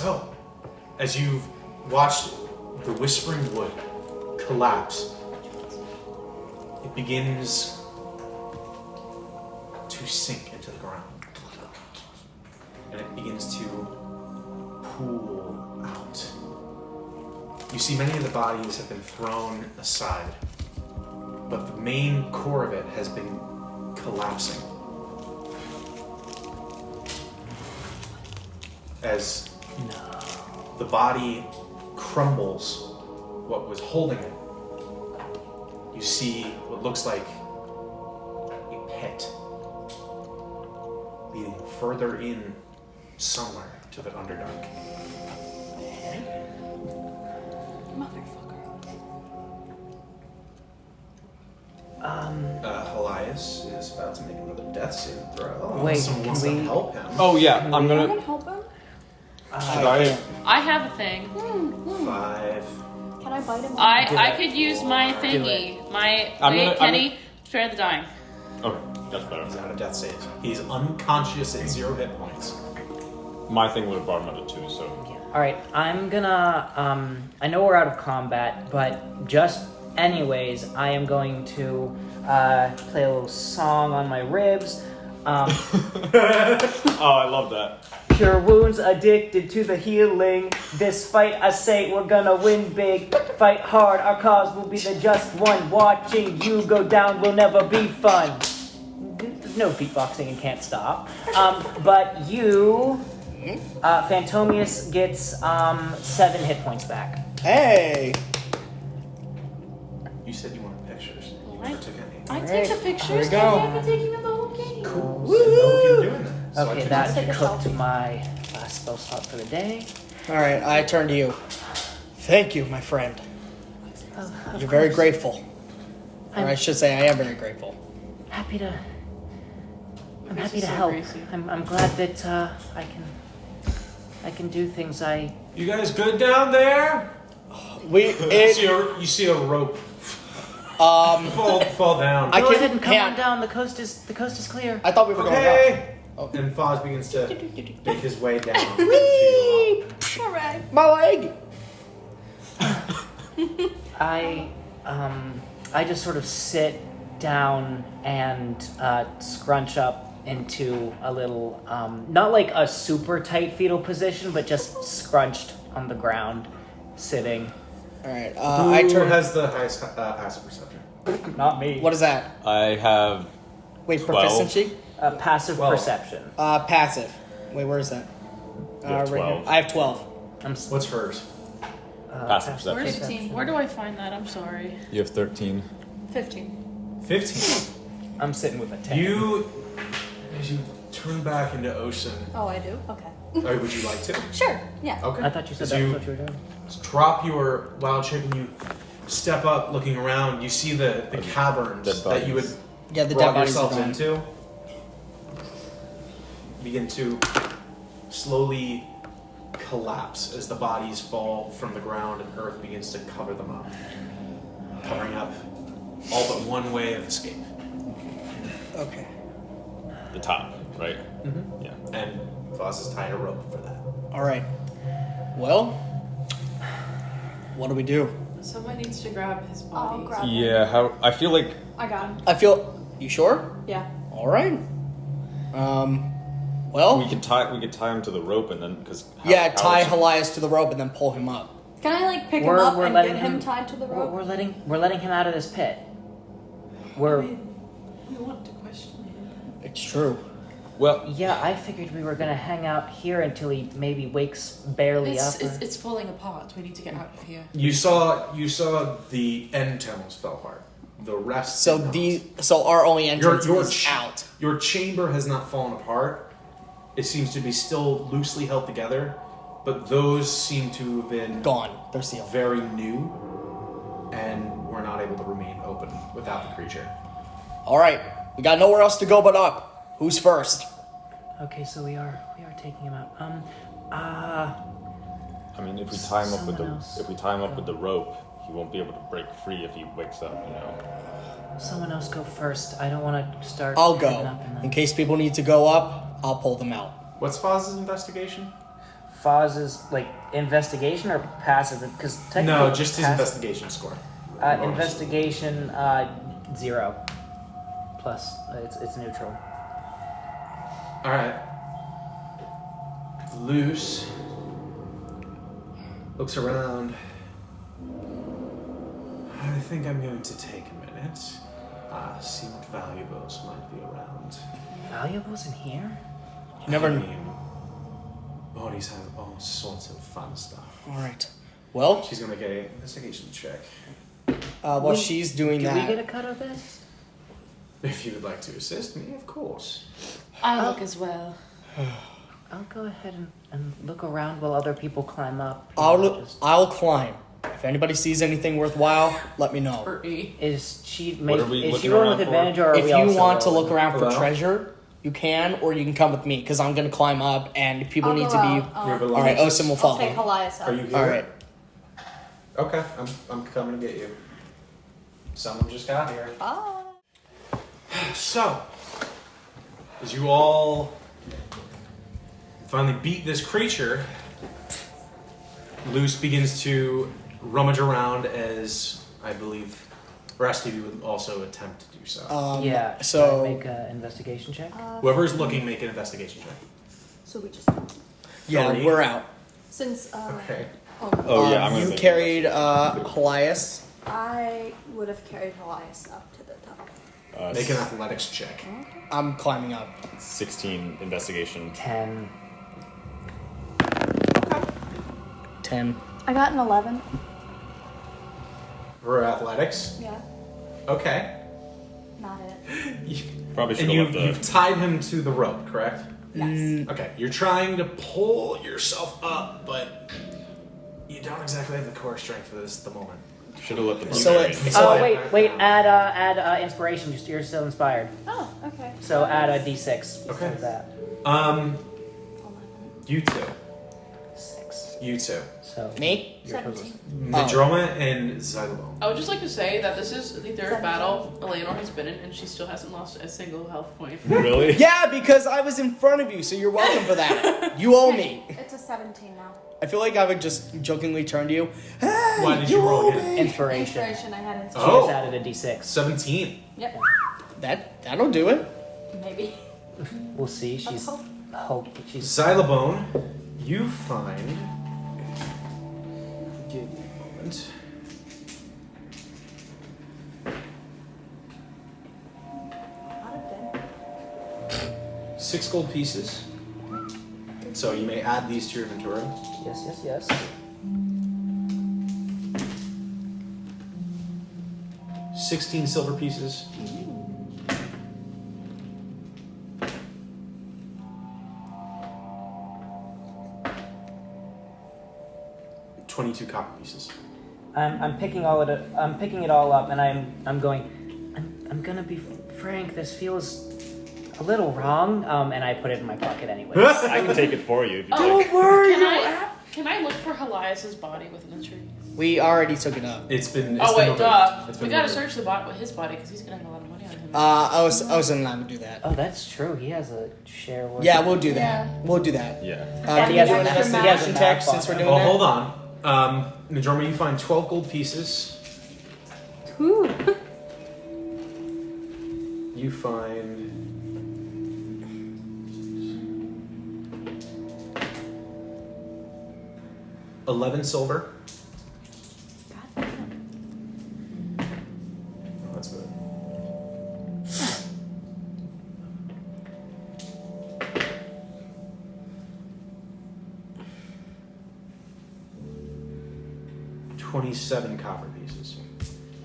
So, as you've watched the Whispering Wood collapse, it begins to sink into the ground. And it begins to pool out. You see many of the bodies have been thrown aside, but the main core of it has been collapsing. As the body crumbles, what was holding it, you see what looks like a pit leading further in somewhere to the Underdark. Motherfucker. Elias is about to make another death saving throw. Wait, Someone wants can to we- help him. Oh yeah, I'm I'm gonna. gonna help him. Should I? I have a thing. 5. Can I bite him? I could use my thingy. My I'm wait, gonna- Kenny, spare the dying. Okay, that's better. He's out of death save. He's unconscious at 0 hit points. My thing would have brought him out to 2, so. Alright, I'm gonna, I know we're out of combat, but just anyways, I am going to, play a little song on my ribs. Oh, I love that. Cure wounds, addicted to the healing. This fight, I say, we're gonna win big. Fight hard, our cause will be the just one. Watching you go down will never be fun. There's no beatboxing and can't stop. But you, Phantomius gets 7 hit points back. Hey! You said you wanted pictures. You never took any. I All take right, the pictures. here we Kenny, go. I've been taking them the whole game. Cool. So I know if you're doing that. So I Okay, can- that take a cooked selfie. my spell slot for the day. Alright, I turn to you. Thank you, my friend. You're very grateful. Or I should say, I am very grateful. Happy to. I'm This happy is to so help. crazy. I'm glad that I can do things I. You guys good down there? You see a rope fall down. I Go can- ahead and come yeah. on down. The coast is clear. I thought we were going up. Okay. Oh. And Foz begins to make his way down. Whee! Alright. My leg! I just sort of sit down and scrunch up into a little, not like a super tight fetal position, but just scrunched on the ground, sitting. Alright, Who I turn. has the highest passive perception? Not me. What is that? I have. Wait, 12. proficiency? Passive Well- perception. Passive. Wait, where is that? You have Right here. 12. I have 12. What's hers? Passive perception. Where's perception. Where do I find that? I'm sorry. You have 13. 15. 15. I'm sitting with a 10. As you turn back into Ocean, Oh, I do? Okay. or would you like to? Sure. Yeah. Okay. I thought you said As that's you what you were doing. drop your wild shape and you step up looking around, you see the caverns Dead that you had bodies. Yeah, the dead brought bodies are yourselves gone. into begin to slowly collapse as the bodies fall from the ground and earth begins to cover them up, covering up all but one way of escape. Okay. The top, right? Mm-hmm. Yeah. And Foz is tying a rope for that. Alright. Well, what do we do? Someone needs to grab his I'll body. grab him. Yeah. How? I feel like. I got him. I feel. You sure? Yeah. Alright. Well. We could tie him to the rope and then because. Yeah, tie Elias to the rope and then pull him up. Can I like pick him We're up and letting get him him- tied to the rope? We're letting him out of this pit. We're We want to question him. It's true. Well, yeah. I figured we were gonna hang out here until he maybe wakes barely up. or- It's falling apart. We need to get out of here. You saw the end tunnels fell apart. The rest. So did not. so our only entrance Your is out. Your chamber has not fallen apart. It seems to be still loosely held together, but those seem to have been Gone. They're sealed. very new, and were not able to remain open without the creature. Alright. We got nowhere else to go but up. Who's first? Okay, so we are taking him out. I mean, if we tie him up with Someone else the rope, he won't be able to break free if he wakes up. You know. Someone else go first. I don't want to start. I'll heading go. up and then- In case people need to go up, I'll pull them out. What's Foz's investigation? Foz's like investigation or passive? Because technically No, just his passive- investigation score. Investigation 0 plus it's neutral. All right. Loose looks around. I think I'm going to take a minute. See what valuables might be around. Valuables in here? You never I know. mean, bodies have all sorts of fun stuff. All right. Well, She's gonna make an investigation check. while she's doing Do that, we get a cut of this? If you would like to assist me, of course. I look as well. I'll go ahead and look around while other people climb up. I'll climb. If anybody sees anything worthwhile, let me know. For E. Is she What are we is she looking rolling around with for? advantage or are If we you also want to rolling? look around for Hello? treasure, you can, or you can come with me because I'm gonna climb up, and people I'll need go to be. out. You're All right, below. Osim will I'll follow. take Elias up. Are you here? All right. Okay, I'm coming to get you. Someone just got here. Bye. So, as you all finally beat this creature, Luce begins to rummage around as I believe the rest of you would also attempt to do so. Yeah. So Can I make an investigation check. Whoever's looking, make an investigation check. So we just yeah, Sorry. we're out. since Okay. Oh yeah, I'm gonna You make carried Helias. I would have carried Elias up to the top. Make an athletics check. I'm climbing up. 16 investigation. 10. 10. I got an 11. For athletics. Yeah, Okay. not it. Probably should And have left you've tied him to the rope, correct? Yes. Okay. You're trying to pull yourself up, but you don't exactly have the core strength for this at the moment. Should have let the So barbarian. it- Oh So- wait, add inspiration. You're still inspired. Oh, okay. So add a d6. Okay. Instead of that. 11. You two. 6. You two. So Me? you're 17. Madroma and Xylobone. I would just like to say that this is the third battle Eleanor has been in, and she still hasn't lost a single health point. Really? Yeah, because I was in front of you, so you're welcome for that. You owe me. It's a 17 now. I feel like I would just jokingly turn to you. Hey, Why did you roll owe again? me." inspiration. Inspiration, I had She inspiration. Oh. just added a d6. 17. Yep, That'll do it. maybe. We'll see. Let's She's hope. she's Xylobone, you find. Give me a moment. Not a bit. 6 gold pieces. So you may add these to your inventory. yes. 16 silver pieces. $22 copper pieces. I'm picking it all up, and I'm going. I'm gonna be frank. This feels a little wrong. And I put it in my pocket anyway. I can take it for you if you Oh, like. can I look for Helias's body within the tree? We already took it up. It's been. Oh wait, duh. It's We been gotta removed. search his body because he's gonna have a lot of money on him. Osim and I would do that. Oh, that's true. He has a share. Worth Yeah, we'll do that. Yeah. We'll do that. Yeah. Can he you has do a an math- he has a investigation math check box. since we're doing Oh, that? hold on. Najorma, you find 12 gold pieces. Whew. You find. $11 silver. God damn. Oh, that's good. $27 copper pieces.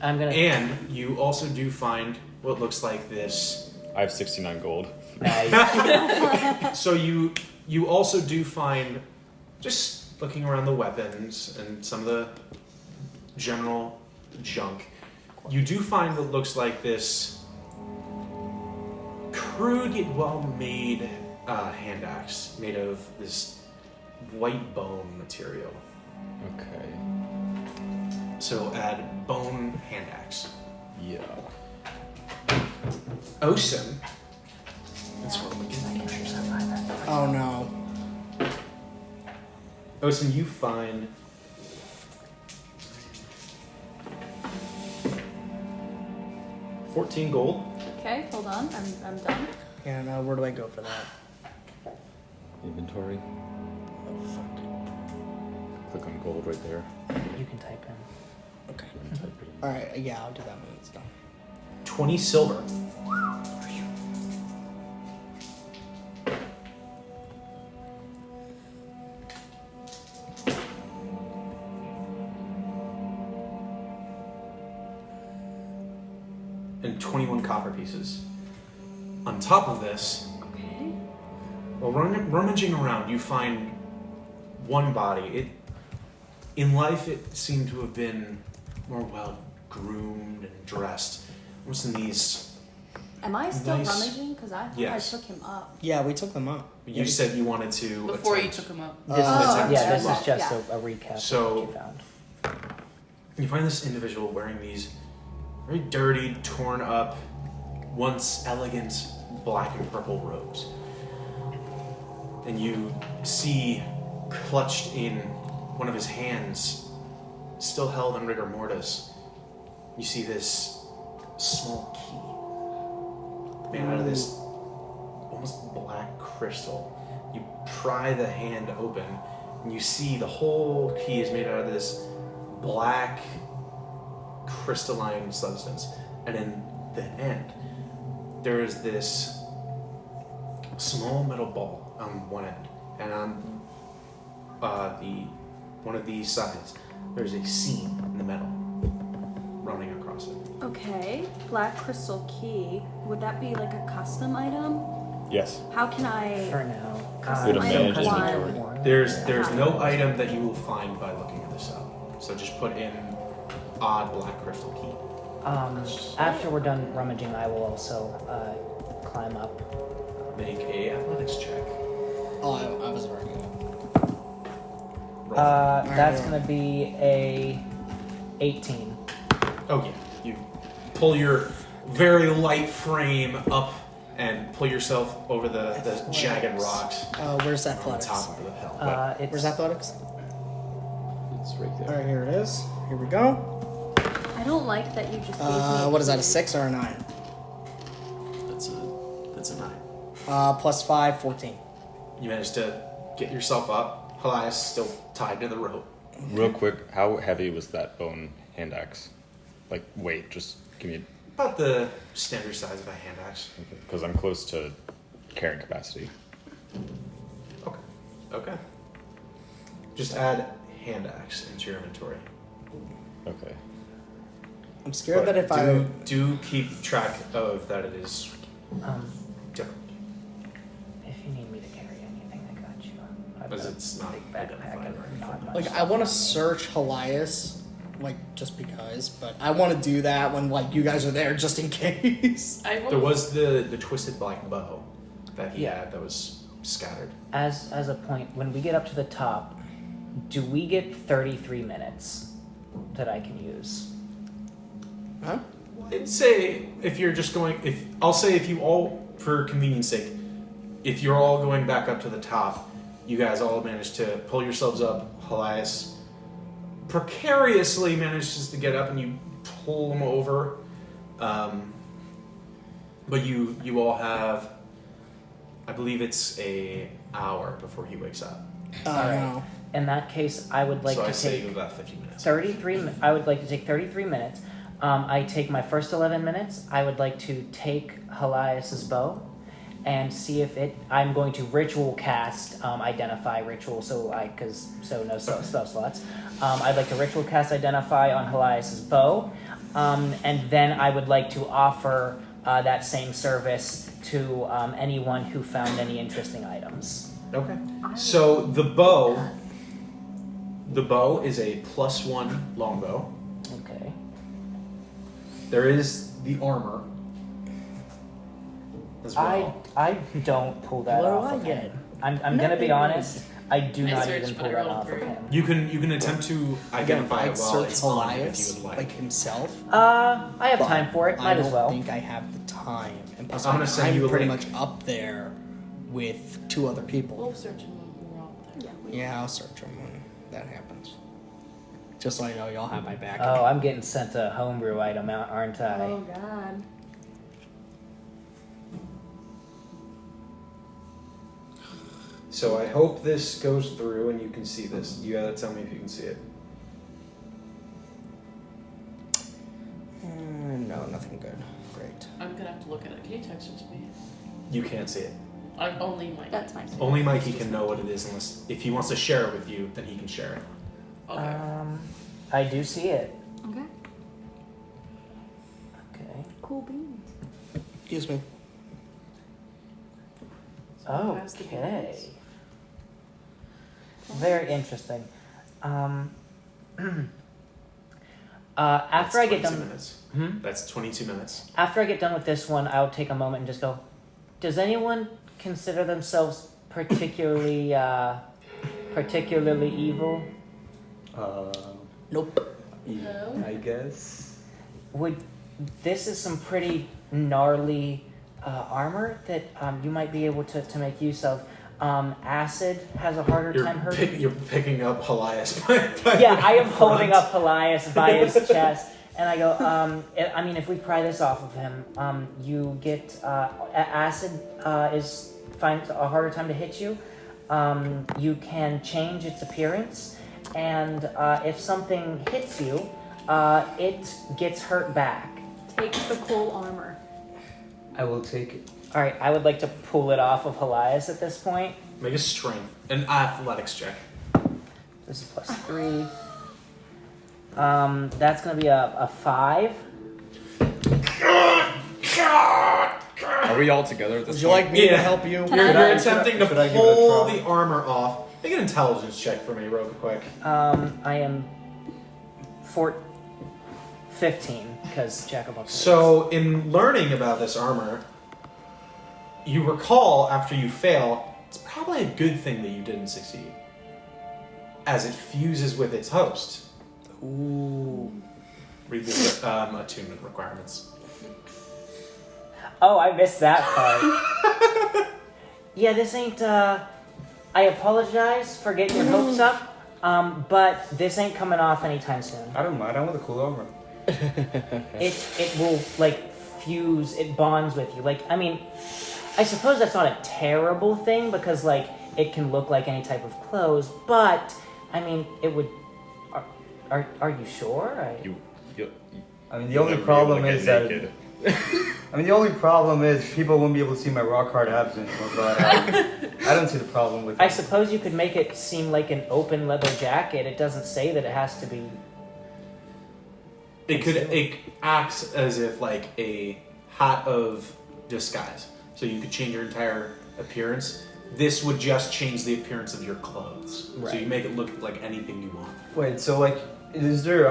I'm gonna. And you also do find what looks like this. I have 69 gold. Nice. So you also do find, just looking around the weapons and some of the general junk, you do find what looks like this crude yet well-made hand axe made of this white bone material. Okay. So add bone hand axe. Yeah. Osim. Let's roll again. Oh no. Osin, you find 14 gold. Okay, hold on. I'm done. Yeah, now where do I go for that? Inventory. Oh, fuck. Click on gold right there. You can type in. Okay. And type it in. Alright, yeah, I'll do that when it's done. 20 silver. And 21 copper pieces. On top of this, Okay. while rummaging around, you find one body. In life, it seemed to have been more well groomed and dressed. Almost in these. Am I still Nice. rummaging? Because I thought Yes. I took him up. Yeah, we took them up. You said you wanted to. Before you attempt- took him up. This Oh, is, yeah, this okay. is just Yeah. a recap So- of what you found. You find this individual wearing these very dirty, torn up, once elegant black and purple robes. And you see clutched in one of his hands, still held in rigor mortis, you see this small key made out of this almost black crystal. You pry the hand open and you see the whole key is made out of this black crystalline substance, and in the end there is this small metal ball on one end, and on the one of these sides there's a seam in the metal running across it. Okay. Black crystal key. Would that be like a custom item? Yes. How can I? For now. Custom Go to item manage one. inventory. There's no item that you will find by looking this up, so just put in odd black crystal key. After we're done rummaging, I will also climb up. Make a athletics check. Oh, I was already. Roll. That's gonna be a 18. Oh yeah, you pull your very light frame up and pull yourself over the jagged rocks Where's on athletics? top of the hill. It's Where's athletics? It's right there. Alright, here it is. Here we go. I don't like that you just gave me. What is that, a 6 or a 9? That's a 9. Plus 5, 14. You managed to get yourself up. Elias still tied to the rope. Real quick, how heavy was that bone hand axe? Like weight, just give me About the standard size of a hand axe. because I'm close to carrying capacity. Okay. Just add hand axe into your inventory. Okay. I'm scared But that if do keep track of that it is different. If you need me to carry anything, I got you. I've Because got it's not big backpack identified and or anything. not much. Like, I want to search Helias, like, just because, but I want to do that when, like, you guys are there just in case. I There will. was the twisted black bow that he Yeah. had that was scattered. As a point, when we get up to the top, do we get 33 minutes that I can use? Huh? I'd say if you're just going, if you all, for convenience sake, if you're all going back up to the top, you guys all manage to pull yourselves up. Elias precariously manages to get up and you pull him over. But you all have, I believe it's a hour before he wakes up. No. In that case, I would like so I to say take you have about 15 minutes. 33. I would like to take 33 minutes. I take my first 11 minutes. I would like to take Helias's bow and see if it. I'm going to ritual cast identify ritual. So no spell slots. I'd like to ritual cast identify on Helias's bow, and then I would like to offer that same service to anyone who found any interesting items. Okay. So the bow is a +1 longbow. Okay. There is the armor as well. I don't pull that What do off I of get? him. I'm gonna be honest. I do I not searched, even but pull I that rolled off of three. him. You can attempt to identify I'd it while search it's on him if Helias, you would like himself. I have but time for it. Might I as don't well. think I have the time. And plus, I'm gonna send you a pretty link. much up there with 2 other people. We'll search him when we're all there. Yeah. Yeah, I'll search him. that happens. Just so you know, y'all have my back. Oh, I'm getting sent a homebrew item out, aren't I? Oh god. So I hope this goes through and you can see this. You gotta tell me if you can see it. No, nothing good. Great. I'm gonna have to look at it. Can you text it to me? You can't see it. I only might. That's fine. Only Mikey can know what it is unless if he wants to share it with you, then he can share it. Okay. I do see it. Okay. Okay. Cool beans. Excuse me. Pass the Okay. beans. Very interesting. After I get 22 done, minutes. Hmm? That's 22 minutes. after I get done with this one, I'll take a moment and just go. Does anyone consider themselves particularly evil? Nope. No. I guess. This is some pretty gnarly armor that you might be able to make use of. Acid has a harder time hurting. You're picking up Helias by Yeah, I am front. holding up Helias by his chest, and I go, I mean, if we pry this off of him, you get acid finds a harder time to hit you. You can change its appearance, and if something hits you, it gets hurt back. Take the cool armor. I will take it. All right, I would like to pull it off of Helias at this point. Make a strength, an athletics check. This is +3. That's gonna be a 5. Are we all together at this Would you point? like me to Yeah. help you? You're attempting to should I give it a pull try? the armor off. Make an intelligence check for me, real quick. I am 15 because Jack of all trades. So, in learning about this armor, you recall after you fail, it's probably a good thing that you didn't succeed, as it fuses with its host. Ooh. Read the attunement requirements. Oh, I missed that part. Yeah, this ain't. I apologize for getting your hopes up, but this ain't coming off anytime soon. I don't mind. I want the cool armor. It will like fuse. It bonds with you. Like, I mean, I suppose that's not a terrible thing because like it can look like any type of clothes, but I mean, it would. Are you sure? You I mean, the you'll only never be problem able to is get that. naked. I mean, the only problem is people won't be able to see my rock hard abs anymore. But I don't see the problem with I it. suppose you could make it seem like an open leather jacket. It doesn't say that it has to be. It acts as if like a hat of disguise. So you could change your entire appearance. This would just change the appearance of your clothes. So Right. you make it look like anything you want. Wait, so like, is there?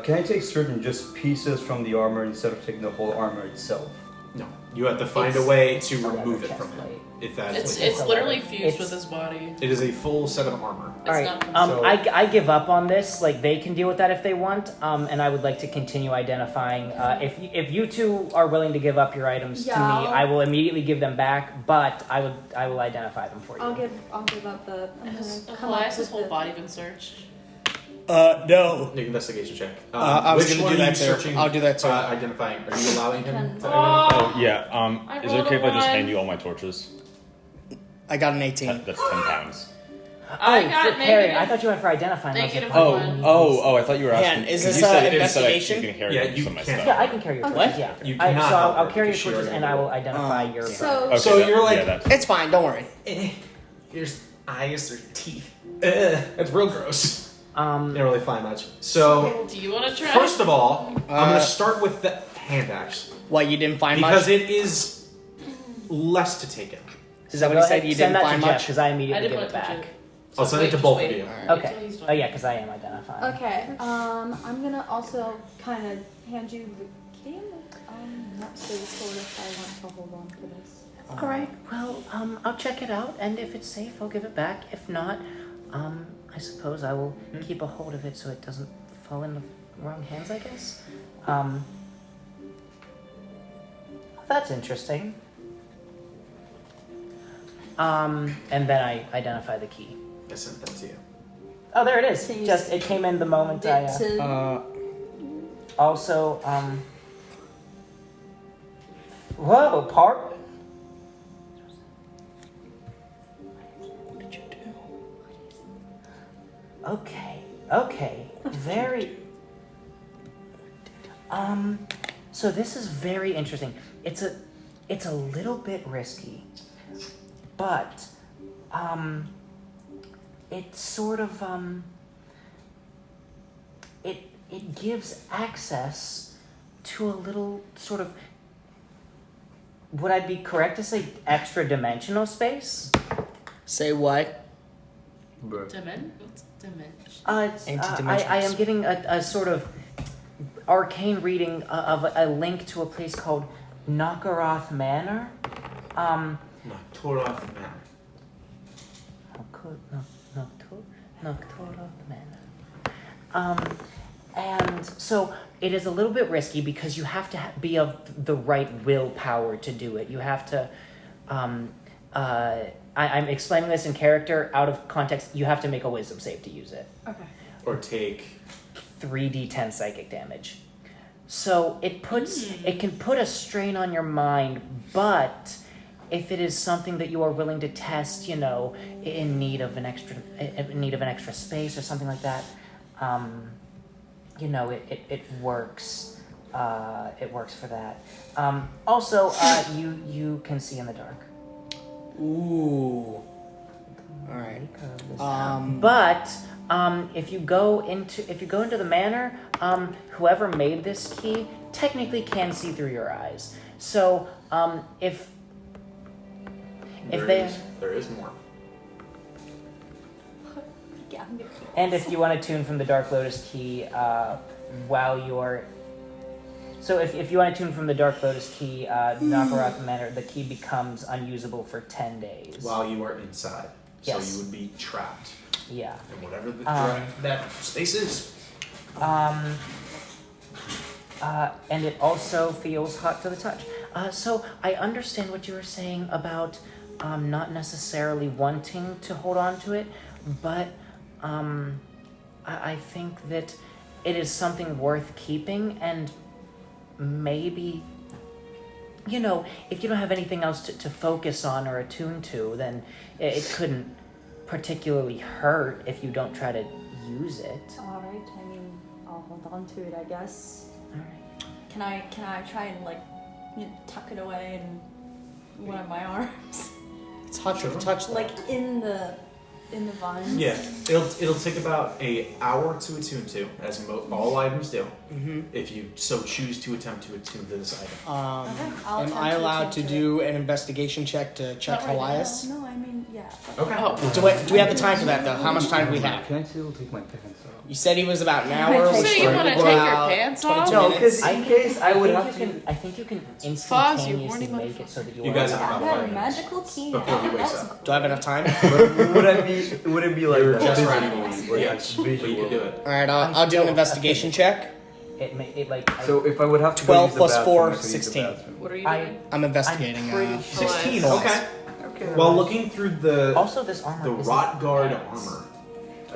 Can I take certain just pieces from the armor instead of taking the whole armor itself? No, you have to find It's a way to a leather remove it chest from him. plate. If that It's is it's a literally leather. fused It's- with his body. it is a full set of armor. It's All right. not. So- I give up on this. Like they can deal with that if they want. And I would like to continue identifying. If you two are willing to give up your items to Yeah, me, I'll- I will immediately give them back. But I will identify them for you. I'll give up the. I'm Has gonna come up Elias's with whole the- body been searched? No. Make an investigation check. I was which gonna one do are that you there. searching? I'll do that too. Identifying. Are you allowing him Can- to identify? Oh yeah. I Is it okay if rolled I just a hand one. you all my torches? I got an 18. That's 10 pounds. I Oh, got for carrying. negative. I thought you went for identifying. I was Negative like, one. Oh! I thought you were Man, asking. is 'cause this, you said uh, you said investigation? you can carry Yeah, some you of my can. stuff. Yeah, I can carry your Okay. torches. Yeah. You I, cannot so help I'll her carry your because she torches already and I will rolled. identify your. So Okay, So you're like- yeah, that's It's fine. Don't worry. Here's eyes or teeth. That's real gross. You don't really find much. So, Do you want to try? first of all, I'm Uh, going to start with the hand axe. What, you didn't find Because much? it is less to take in. Is that what Go he said? ahead, You send didn't that find to Jeff much? because I I immediately didn't give it want to touch back. it. I'll send it to both of you. Okay. Until he's done. Oh yeah, because I am identifying. Okay. I'm gonna also kind of hand you the key. Not so sure if I want to hold on to this. All right. Well, I'll check it out, and if it's safe, I'll give it back. If not, I suppose I will keep a hold of it so it doesn't fall in the wrong hands. I guess. That's interesting. And then I identify the key. I sent that to you. Oh, there it is. To use Just it came in the moment I. Also, whoa, part. What did you do? Okay, very. So this is very interesting. It's a little bit risky, but it sort of it gives access to a little sort of, would I be correct to say extra dimensional space? Say what? What's dimension? I am getting a sort of arcane reading of a link to a place called Nakaroth Manor. Toroth Manor. Nakaroth Manor. And so it is a little bit risky because you have to be of the right willpower to do it. You have to. I'm explaining this in character. Out of context, you have to make a wisdom save to use it. Okay. Or take 3d10 psychic damage. So it can put a strain on your mind, but if it is something that you are willing to test, in need of an extra space or something like that, it works. It works for that. Also, you can see in the dark. Ooh. All right. But if you go into the manor, whoever made this key technically can see through your eyes. So if there is more. Yeah, I'm gonna keep and this. if you want to tune from the Dark Lotus key while you're. So if you want to tune from the Dark Lotus key, Nakaroth Manor, the key becomes unusable for 10 days. While you are inside. Yes. So you would be trapped. Yeah. In whatever that space is. And it also feels hot to the touch. So I understand what you were saying about not necessarily wanting to hold on to it, but I think that it is something worth keeping, and maybe, if you don't have anything else to focus on or attune to, then it couldn't particularly hurt if you don't try to use it. All right. I mean, I'll hold on to it, I guess. All right. Can I try and tuck it away in one of my arms, It's hot to the touch, though. in the vines? Yeah, it'll take about an hour to attune to, as all items do. Mm-hmm. If you so choose to attempt to attune to this item. Okay, I'll Am attempt I to allowed attune to to do an investigation check to check Not right now. Elias? No, I mean, yeah. Okay. Oh, Do we have the time for that, though? How much time do we have? Can I still take my pants off? You said he was about an hour. So which you would wanna be take your about pants 22 off? No, minutes. because in case I would have to. I think you can Foz, you instantaneously horny make it motherfucker. so that you You are guys I have allowed- about have 5 a minutes magical key. before he wakes That's up. Do I have enough time? Would it be like You're just visual ready. or Yeah, just but you can visual? do it. All right, I'll do an investigation check. So if I would have to 12 go use the plus bathroom, 4, I could use the 16. bathroom. what are you I- doing? I'm investigating. I'm pretty 16. Okay. While looking through the Also, this armor. isn't rot guard bad. armor,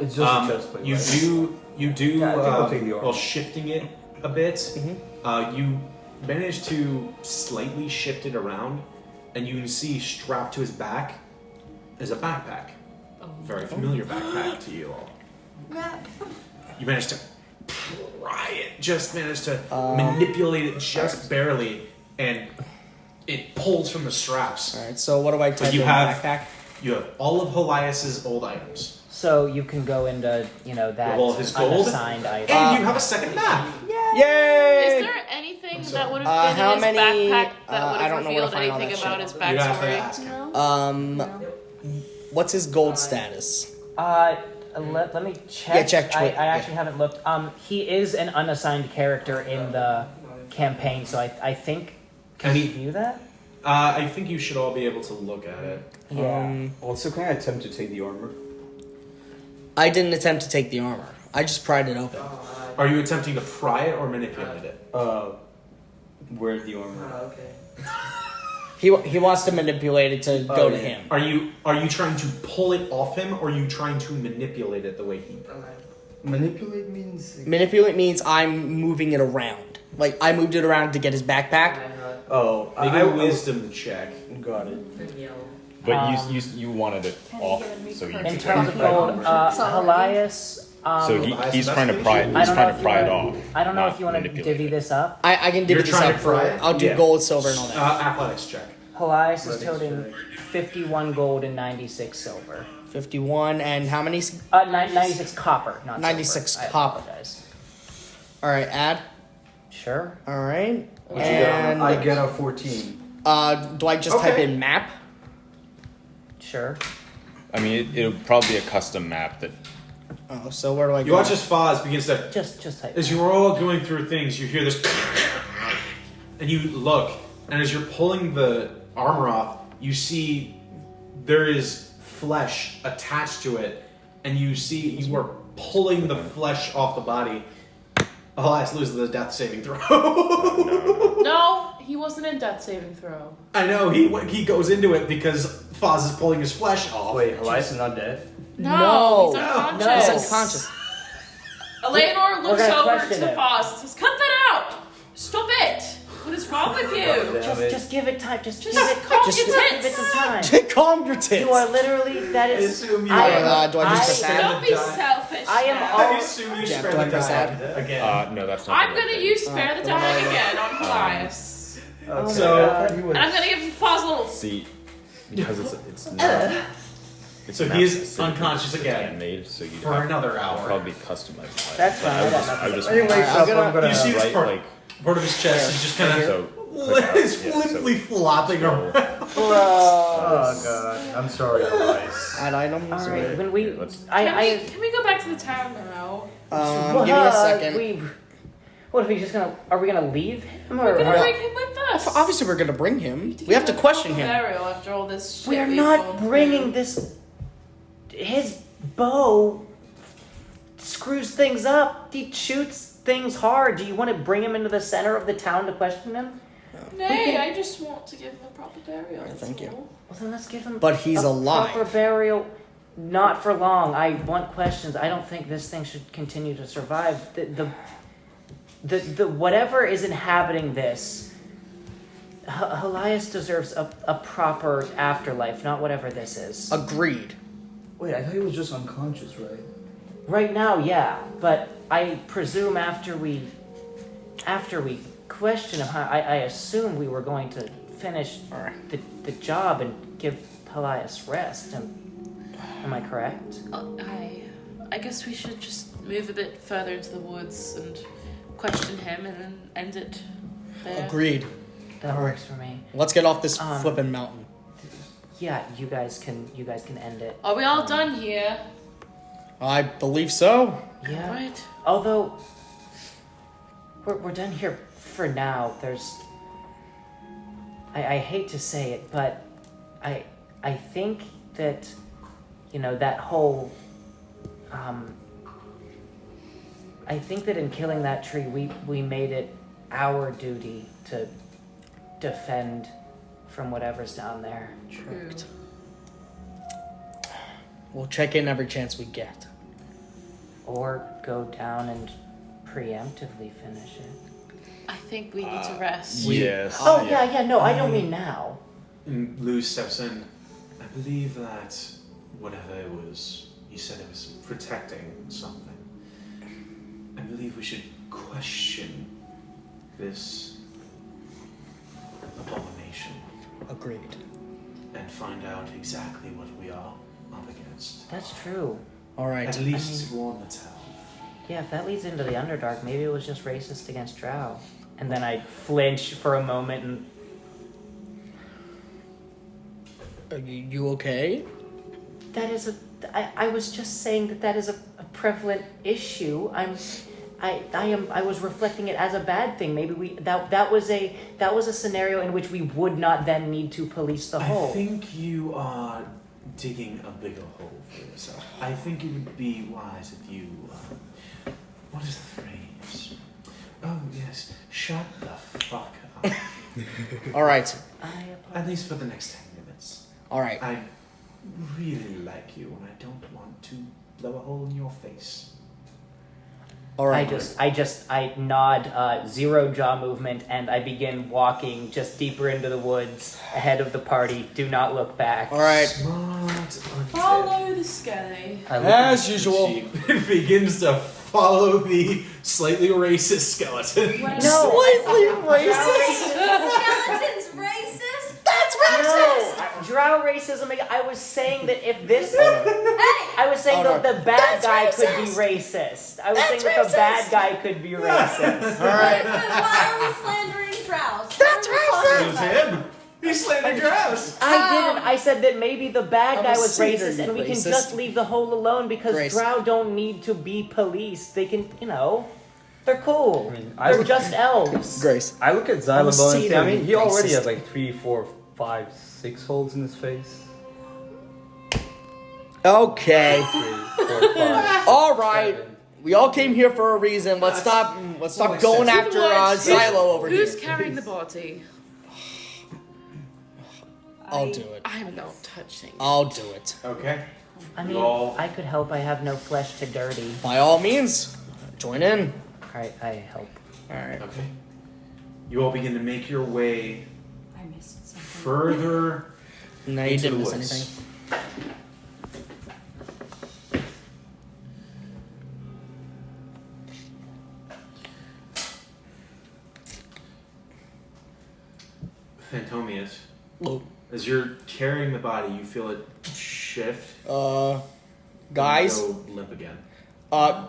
It's just a chest plate. you right? do Yeah, I think I'll take the armor. while shifting it a bit, Mhm. you manage to slightly shift it around, and you can see strapped to his back is a backpack. Very familiar backpack to you all. You managed to pry it, just managed to manipulate it just barely, and it pulls from the straps. All right, so what do I type you in have- backpack? You have all of Helias's old items. So you can go into, that Well, his gold. unassigned item. And you have a second map. Yay! Is there anything that would Uh, have been how in his many- backpack that would I have don't know where to revealed find all anything that about shit. his You'd have to backstory? ask him. No? What's his gold status? Let me check. Yeah, check I it, yeah. actually haven't looked. He is an unassigned character in the campaign, so I think. Can we view that? I think you should all be able to look at it. Yeah. Also, can I attempt to take the armor? I didn't attempt to take the armor. I just pried it open. Are you attempting to pry it or manipulate it? Where's the armor? He wants to manipulate it to go to him. Are you trying to pull it off him, or are you trying to manipulate it the way he did? Manipulate means. Manipulate means I'm moving it around. Like I moved it around to get his backpack. Oh, Make a wisdom check. Got it. But you wanted it off, so you In could terms of take gold, it. Helias. So he's trying to pry it. He's trying to pry it off. I don't know not if you want to manipulate divvy it. this up. I can divvy You're this trying up to for. pry it? I'll do Yeah. gold, silver, and all that. Athletics check. Helias is toting 51 gold and 96 silver. 51 and how many? 96 copper, not 96 silver. copper. I apologize. All right, add. Sure. All right. What you got? And I get a 14. do I just type Okay. in map? Sure. I mean, it'll probably be a custom map that. Oh, so where do I go? You watch as Foz begins to. Just type. As you are all going through things, you hear this, and you look, and as you're pulling the armor off, you see there is flesh attached to it, and you see you are pulling the flesh off the body. Elias loses the death saving throw. No, he wasn't in death saving throw. I know he goes into it because Foz is pulling his flesh off. Wait, Elias is not dead? No, he's No. unconscious. He's unconscious. Eleanor looks gonna over question to it. Foz and says, "Cut that out! Stop it! What is wrong with you? Just give it time. Just give Just it. calm Just your give it tits. some time. Calm your tits. You are literally. That I is. assume you I are. am. do I just press Don't be selfish. I am now. all- I assume you Yeah, spare do I the press die that? again. No, that's not. I'm the right gonna thing. use spare the dying again on Elias. Okay. So- I thought he was- And I'm gonna give Foz a little. See, because it's not. It's So not he is specific unconscious to again handmade, so you for another hour. probably customize. That's fine, I got I would just. Anyway, Alright, I'm I'm gonna. You see this right, part, like part of his chest is just kind of so. click out, it's yeah, so- limply flopping around. Oh god, I'm sorry, Elias. Add items. All right. When we. Let's- Can we go back to the town now? Give me a second. What are we just gonna? Are we gonna leave him or? We're gonna Well, bring him with us. Obviously, we're gonna bring him. We have to question him. Burial after all this shit We are we've not gone bringing through. this. His bow screws things up. He shoots things hard. Do you want to bring him into the center of the town to question him? Nay, I just want to give him a proper burial. Alright, thank you. all. Well, then let's give him. But he's a alive. Proper burial. Not for long. I want questions. I don't think this thing should continue to survive. The whatever is inhabiting this. Elias deserves a proper afterlife, not whatever this is. Agreed. Wait, I thought he was just unconscious, right? Right now, yeah, but I presume after we question him, I assume we were going to finish the job and give Elias rest. Am I correct? I guess we should just move a bit further into the woods and question him and then end it there. Agreed. That works for me. Let's get off this Um, flippin' mountain. Yeah, you guys can end it. Are we all done here? I believe so. Yeah. Right. Although we're done here for now. There's I hate to say it, but I think that that whole I think that in killing that tree we made it our duty to defend from whatever's down there. True. We'll check in every chance we get. Or go down and preemptively finish it. I think we need to rest. Yes. Oh yeah, no, I don't mean now. And Lou steps in. I believe that whatever it was, you said it was protecting something. I believe we should question this abomination Agreed. and find out exactly what we are up against. That's true. All right. At least warn the town. Yeah, if that leads into the Underdark, maybe it was just racist against Drow. And then I flinch for a moment and Are you okay? that is I was just saying that is a prevalent issue. I was reflecting it as a bad thing. Maybe that was a scenario in which we would not then need to police the I hole. think you are digging a bigger hole for yourself. I think it would be wise if you. What is the phrase? Oh, yes. Shut the fuck up. All right. I at least for the next 10 minutes. All right. I really like you, and I don't want to blow a hole in your face. All right. I nod, zero jaw movement, and I begin walking just deeper into the woods ahead of the party. Do not look back. All right. Smart. Follow the skelly. I look- As usual. She begins to follow the slightly racist skeleton. What No. Slightly racist. Skeleton's racist? That's No, drow racism. I was saying that if this, Hey! I was saying Oh, that no. the bad That's guy could be racist. racist. I was That's saying that the bad racist. guy could be racist. All right. Why are we slandering Trouse? That's It was him. He slandered your house. I didn't. I said that maybe the bad I guy was was saying racist, they're and we can racist. just leave the hole alone because Grace. drow don't need to be policed. They can, they're cool. I mean, They're just elves. Grace. I look at I'm a Xylobone and say, I mean, he pseudo already racist. has like 3, 4, 5, 6 holes in his face. Okay. 3, 4, 5. All right. 7. We all came here for a reason. Let's stop. Let's stop Only going six. after Who's- Xylo over Who's here. carrying the body? I'll do it. I'm not touching. I'll do it. Okay. I mean, Y'all- I could help. I have no flesh to dirty. By all means, join in. Alright, I help. All right. Okay. You all begin to make your way I missed something. further No, you into didn't the miss woods. anything. Phantomius, Look, as you're carrying the body, you feel it shift. guys, And go limp again.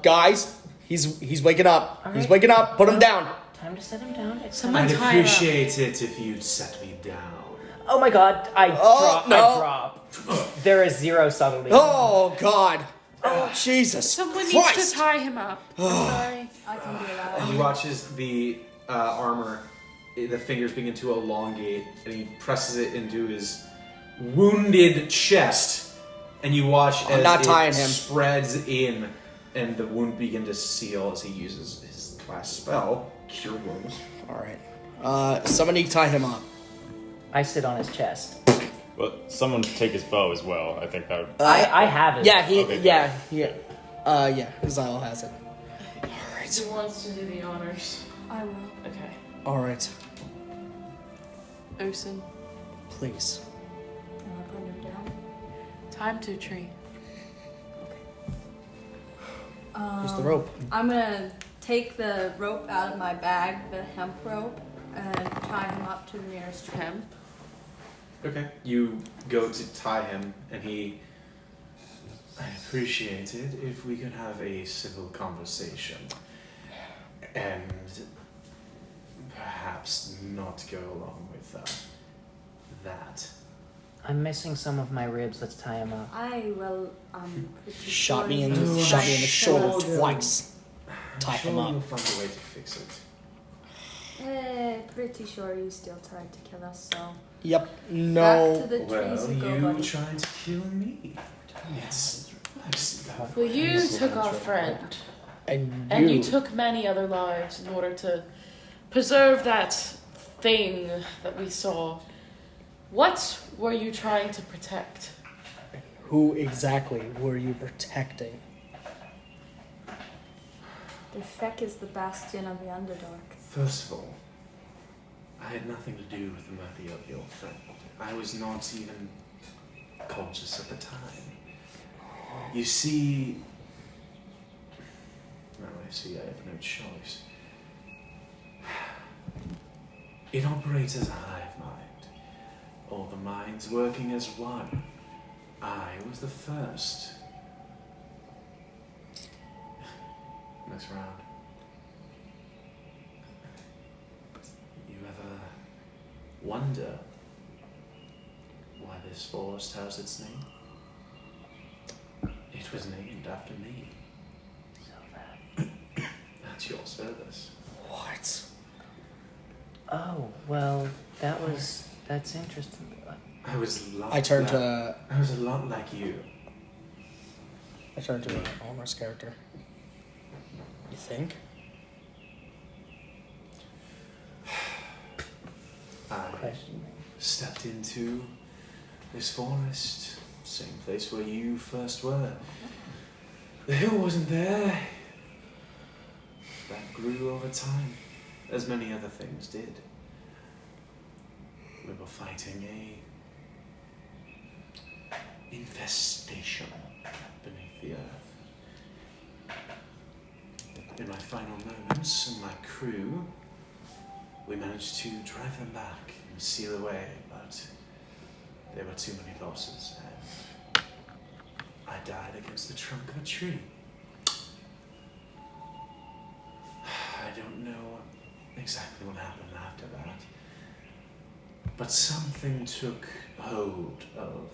guys, he's waking up. All He's right. waking up. Put him down. Time to set him down. It's Someone I'd time. tie him up. appreciate it if you'd set me down. Oh my god, I drop. no. I drop. There is zero subtlety. Oh God. Jesus Someone Christ. needs to tie him up. I'm sorry. I can do that. And he watches the armor, the fingers begin to elongate, and he presses it into his wounded chest. And you watch I'm as not it tying him. spreads in, and the wound begin to seal as he uses his last spell, Cure Wounds. All right. Somebody tie him up. I sit on his chest. Well, someone take his bow as well. I think that would. I have it. Yeah, he. Okay, Yeah. Xylo has it. All Who right. wants to do the honors? I will. Okay. All right. Osen, Please. Am I putting him down? time to tree. Here's the rope. I'm gonna take the rope out of my bag, the hemp rope, and tie him up to the nearest tree. Hemp. Okay. You go to tie him, and he. I appreciate it if we could have a civil conversation. And perhaps not go along with that. I'm missing some of my ribs. Let's tie him up. I will. Pretty Shot sure me in. you- Shot me in the shoulder Shoulder. twice. I'm Tie sure him up. you'll find a way to fix it. Pretty sure you still tried to kill us. So Yep. back to No. the trees Well, you go, you buddy. tried to kill me. It's. I've seen that. Well, you took our friend, And and you took many other lives in order to preserve that thing that we saw. What were you trying to protect? Who exactly were you protecting? The Feck is the bastion of the Underdark. First of all, I had nothing to do with the murder of your friend. I was not even conscious at the time. You see. No, I see I have no choice. It operates as a hive mind. All the minds working as one. I was the first. Looks around. You ever wonder why this forest has its name? It was named after me. At your service. What? Oh, well, that's interesting. I was a lot I turned like, to. I was a lot like you. I turned to Almar's character. You think? I Question. stepped into this forest, same place where you first were. The hill wasn't there. That grew over time, as many other things did. We were fighting a infestation beneath the earth. In my final moments, and my crew, we managed to drive them back and seal away, but there were too many losses, and I died against the trunk of a tree. I don't know exactly what happened after that, but something took hold of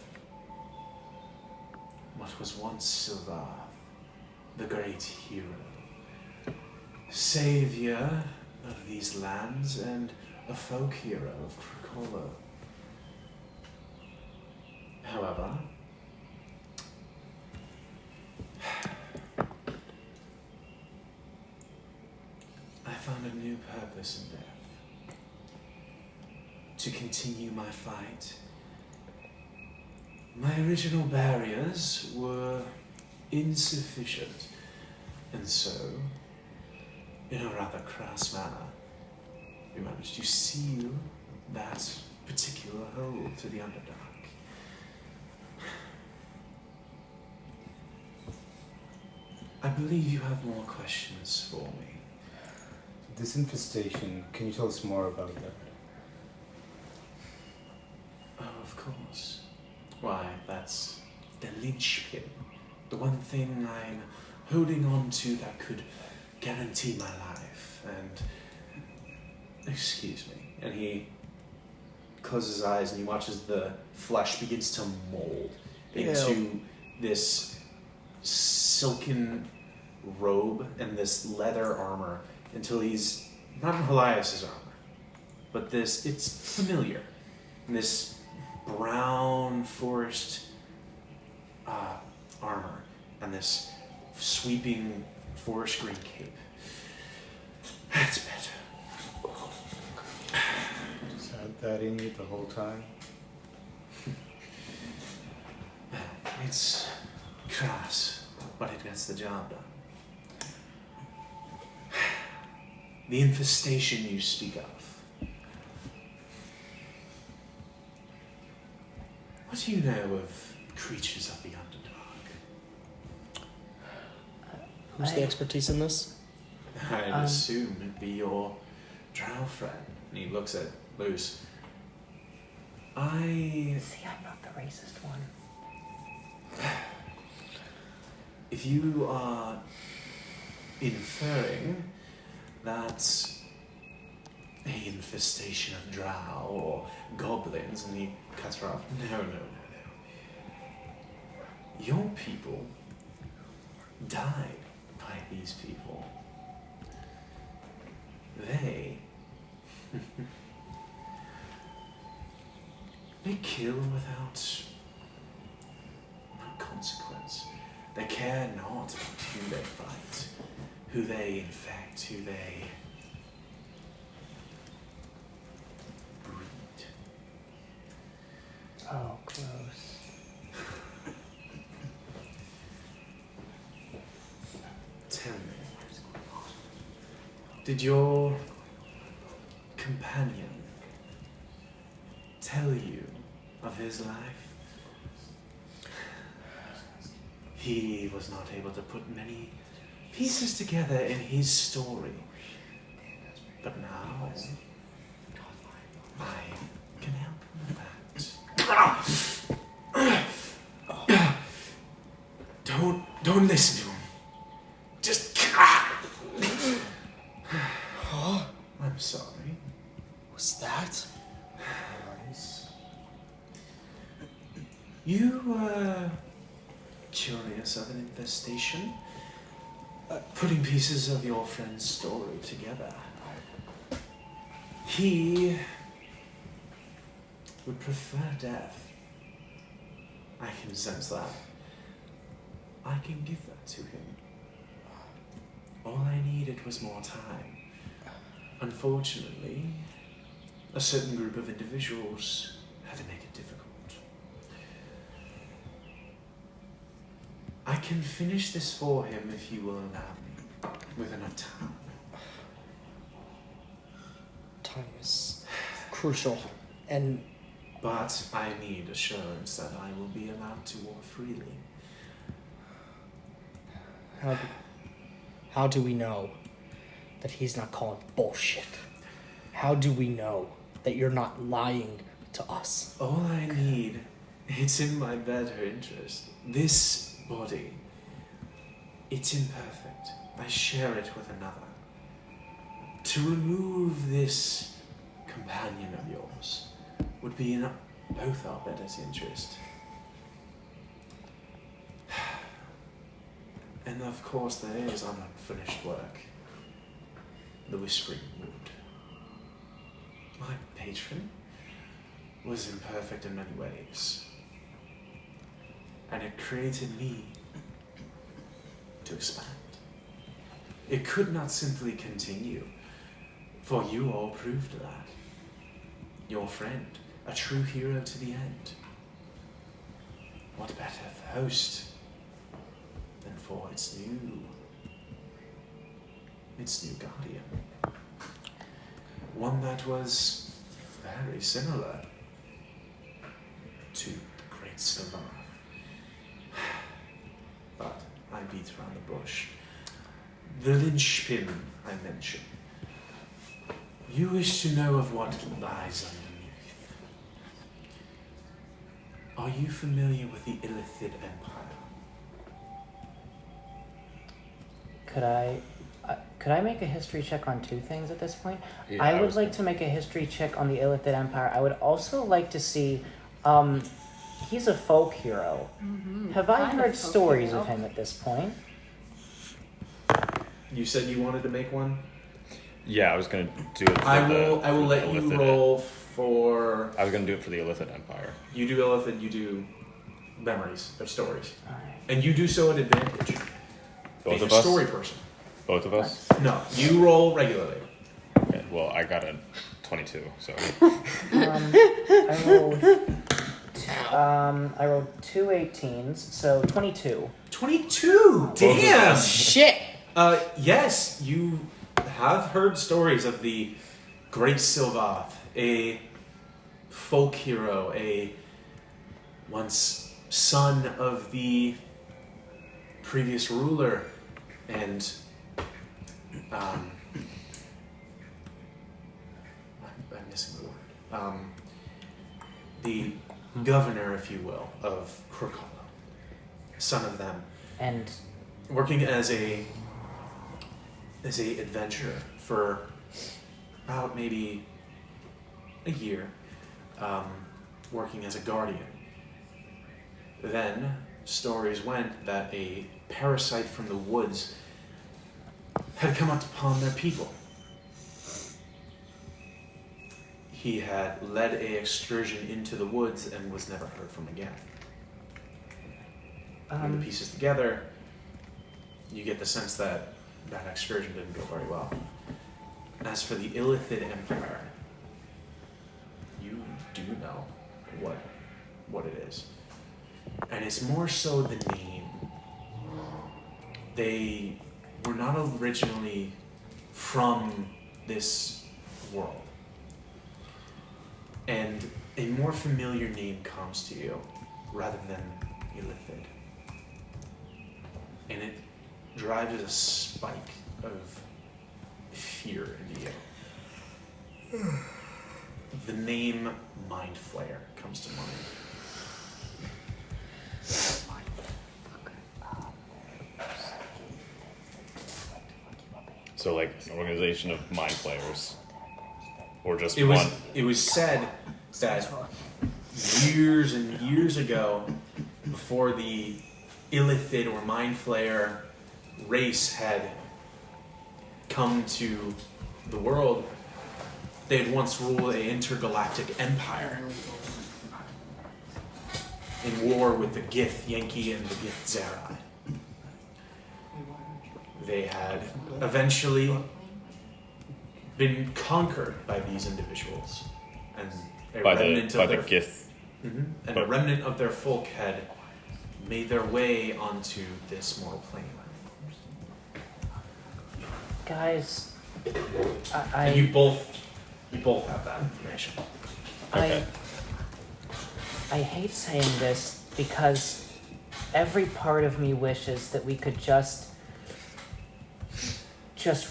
what was once Silvar, the great hero, savior of these lands and a folk hero of Krakola. However, I found a new purpose in death. To continue my fight. My original barriers were insufficient, and so, in a rather crass manner, we managed to seal that particular hole to the Underdark. I believe you have more questions for me. This infestation, can you tell us more about that? Oh, of course. Why, that's the linchpin. The one thing I'm holding on to that could guarantee my life. And, excuse me. And he closes his eyes and he watches the flesh begins to mold into this silken robe and this leather armor until he's not in Helias's armor, but this, it's familiar. This brown forest armor and this sweeping forest green cape. That's better. Just had that in you the whole time? It's crass, but it gets the job done. The infestation you speak of. What do you know of creatures of the Underdark? Who's the expertise in this? I'd assume it'd be your drow friend. And he looks at Luce. See, I'm not the racist one. If you are inferring that a infestation of drow or goblins, and he cuts her off. No. Your people died by these people. They kill without consequence. They care not who they fight, who they infect, who they breed. Oh, gross. Tell me, did your companion tell you of his life? He was not able to put many pieces together in his story. But now, I can help him with that. Don't listen to him. Just... I'm sorry. What's that? You were curious of an infestation? Putting pieces of your friend's story together. He would prefer death. I can sense that. I can give that to him. All I needed was more time. Unfortunately, a certain group of individuals had to make it difficult. I can finish this for him if you will allow me, with enough time. Time is crucial, and But I need assurance that I will be allowed to walk freely. how do we know that he's not calling bullshit? How do we know that you're not lying to us? All I need, it's in my better interest. This body, it's imperfect. I share it with another. To remove this companion of yours would be in both our better interest. And of course there is unfinished work. The Whispering Wood. My patron was imperfect in many ways. And it created me to expand. It could not simply continue, for you all proved that. Your friend, a true hero to the end. What better host than for its new guardian? One that was very similar to the great Sylvain. But I beat around the bush. The linchpin I mentioned. You wish to know of what lies underneath. Are you familiar with the Illithid Empire? Could I make a history check on two things at this point? Yeah, I would was like to make a history check on the Illithid Empire. I would also like to see, he's a folk hero. Have I Kind of heard folk stories hero. of him at this point? You said you wanted to make one? Yeah, I was gonna do it. For I will let you Illithid. roll for. I was gonna do it for the Illithid Empire. You do Illithid, you do memories of stories. Alright. And you do so at advantage. Both Being of a us. story person. Both of us. No, you roll regularly. Okay. Well, I got a 22, so I rolled two 18s, so 22. 22! Damn! Shit! Yes, you have heard stories of the Great Sylvath, a folk hero, a once son of the previous ruler, and I'm missing the word. The governor, if you will, of Krokala, son of them, And working as a adventurer for about maybe a year, working as a guardian. Then stories went that a parasite from the woods had come upon their people. He had led a excursion into the woods and was never heard from again. Putting the pieces together, you get the sense that that excursion didn't go very well. And as for the Illithid Empire, you do know what it is. And it's more so the name. They were not originally from this world. And a more familiar name comes to you rather than Illithid. And it drives a spike of fear into you. The name Mind Flayer comes to mind. so like an organization of mind players, or just It was one. it was said that years and years ago, before the Illithid or Mind Flayer race had come to the world, they had once ruled an intergalactic empire in war with the Gith Yankee and the Gith Zerai. They had eventually been conquered by these individuals and a By remnant the of their Gith. Mhm. And a remnant of their folk had made their way onto this mortal plane. Guys, And you both have that information. Okay. I hate saying this because every part of me wishes that we could just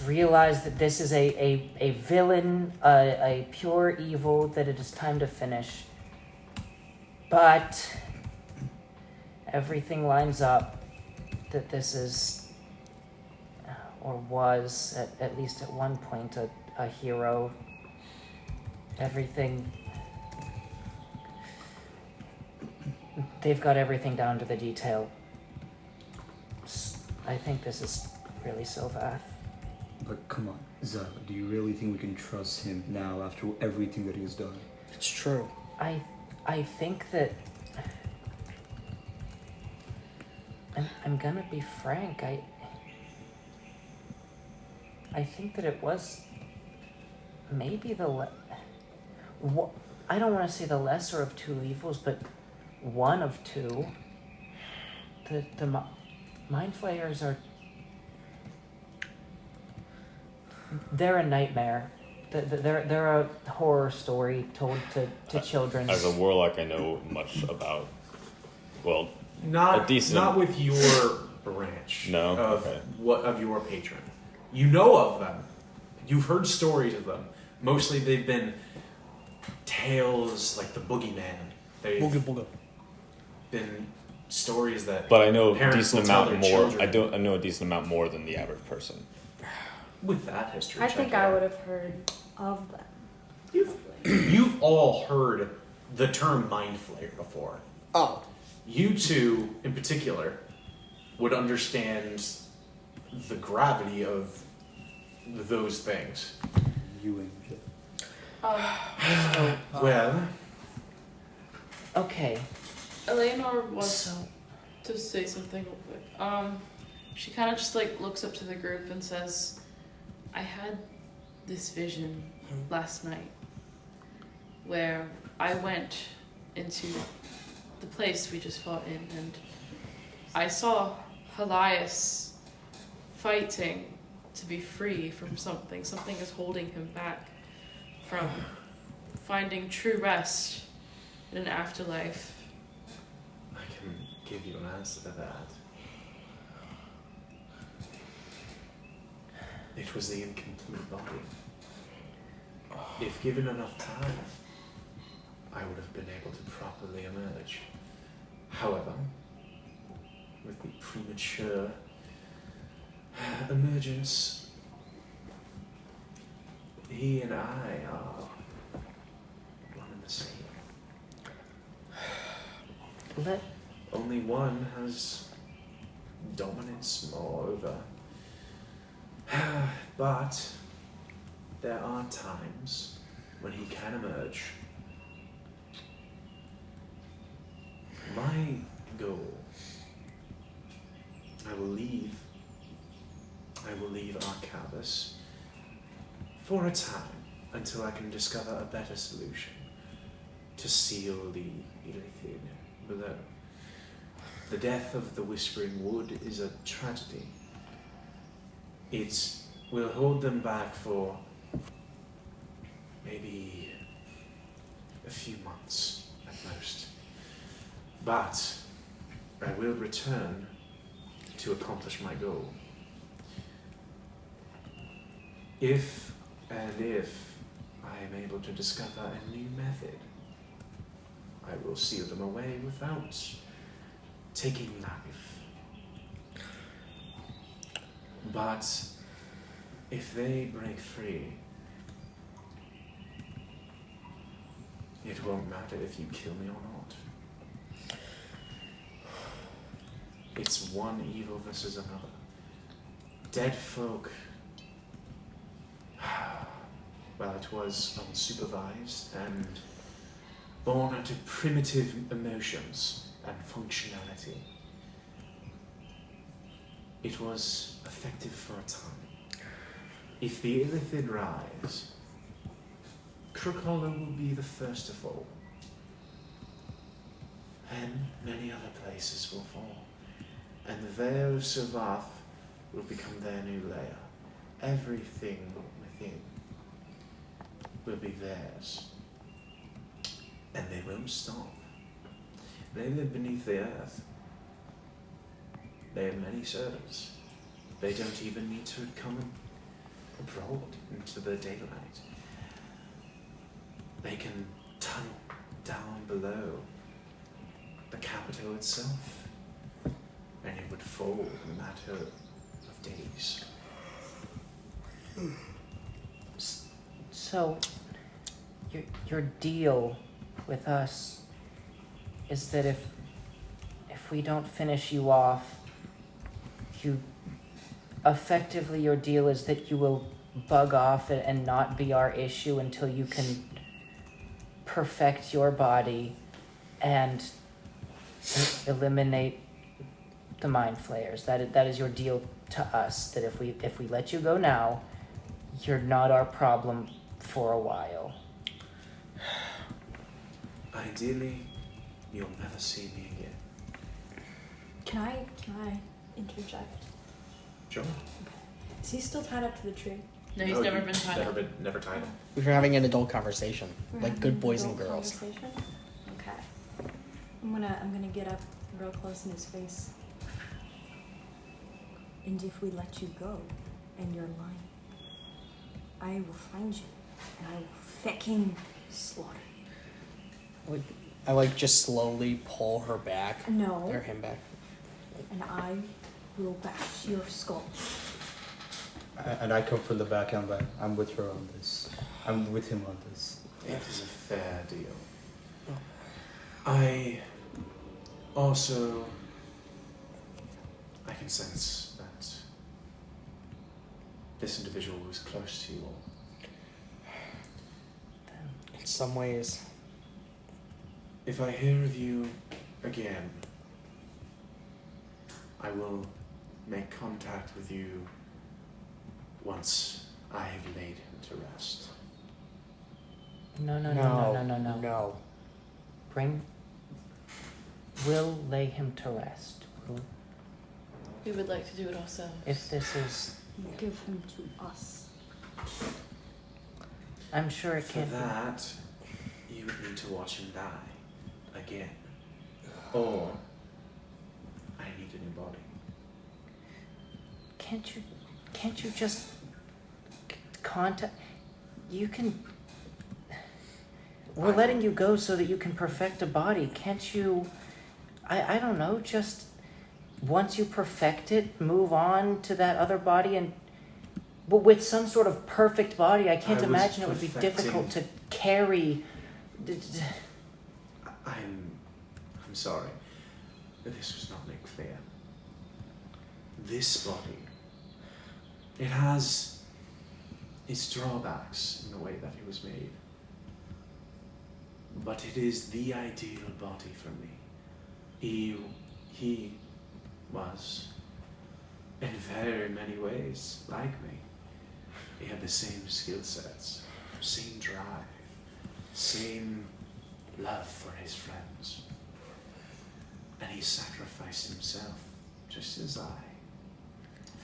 realize that this is a villain, a pure evil, that it is time to finish. But everything lines up that this is, or was, at least at one point, a hero. Everything... They've got everything down to the detail. I think this is really Sylvath. But come on, Zara, do you really think we can trust him now after everything that he has done? It's true. I think that... I'm gonna be frank, I think that it was maybe I don't want to say the lesser of two evils, but one of two. The Mind Flayers are... They're a nightmare. They're a horror story told to children. As a warlock, I know much about. Well, Not a decent. not with your branch. No? Of Okay. of your patron. You know of them. You've heard stories of them. Mostly they've been tales like the boogeyman. They've Booga booga. been stories that But I know a parents decent will tell amount their more. children. I know a decent amount more than the average person. With that history. I check think it I out. would have heard of them. You've all heard the term mind flayer before. Oh, You two, in particular, would understand the gravity of those things. You and Well, Okay, Eleanor wants so... to say something real quick. She kind of just like looks up to the group and says, I had this vision last night where I went into the place we just fought in and I saw Helias fighting to be free from something. Something is holding him back from finding true rest in an afterlife. I can give you an answer to that. It was the incomplete body. If given enough time, I would have been able to properly emerge. However, with the premature emergence, he and I are one and the same. Only one has dominance, moreover. But there are times when he can emerge. My goal, I will leave Arcabus for a time until I can discover a better solution to seal the Illithid below. The death of the Whispering Wood is a tragedy. It will hold them back for maybe a few months at most. But I will return to accomplish my goal. If I am able to discover a new method, I will seal them away without taking life. But if they break free, it won't matter if you kill me or not. It's one evil versus another. Dead folk, well, it was unsupervised and born out of primitive emotions and functionality. It was effective for a time. If the Illithid rise, Crook Hollow will be the first to fall. And many other places will fall. And the Vale of Silvath will become their new lair. Everything within will be theirs. And they won't stop. They live beneath the earth. They have many servants. They don't even need to come abroad into the daylight. They can tunnel down below the capital itself, and it would fall in a matter of days. So, your deal with us is that if we don't finish you off, effectively your deal is that you will bug off and not be our issue until you can perfect your body and eliminate the mind flayers. That is your deal to us. That if we let you go now, you're not our problem for a while. Ideally, you'll never see me again. Can I interject? Sure. Is he still tied up to the tree? No, he's never been tied up. Never tied up. We were having an adult conversation, We're like having good an boys and adult girls. conversation? Okay. I'm gonna get up real close in his face. And if we let you go, and you're lying, I will find you, and I will fucking slaughter you. I just slowly pull her back. No. Or him back. And I will bash your skull. And I come from the back and I'm with her on this. I'm with him on this. It is a fair deal. I also I can sense that this individual was close to you all. In some ways. If I hear of you again, I will make contact with you once I have laid him to rest. No. No. We'll lay him to rest. We would like to do it ourselves. If this is, Give him to us. I'm sure it For can't be. that, you would need to watch him die again. Or I need a new body. Can't you just contact? You can. We're letting you go so that you can perfect a body. Can't you? I don't know. Just once you perfect it, move on to that other body, and but with some sort of perfect body, I can't I was imagine it would be difficult to carry. I'm sorry, but this was not made clear. This body, it has its drawbacks in the way that it was made. But it is the ideal body for me. He was, in very many ways, like me. He had the same skill sets, same drive, same love for his friends. And he sacrificed himself, just as I,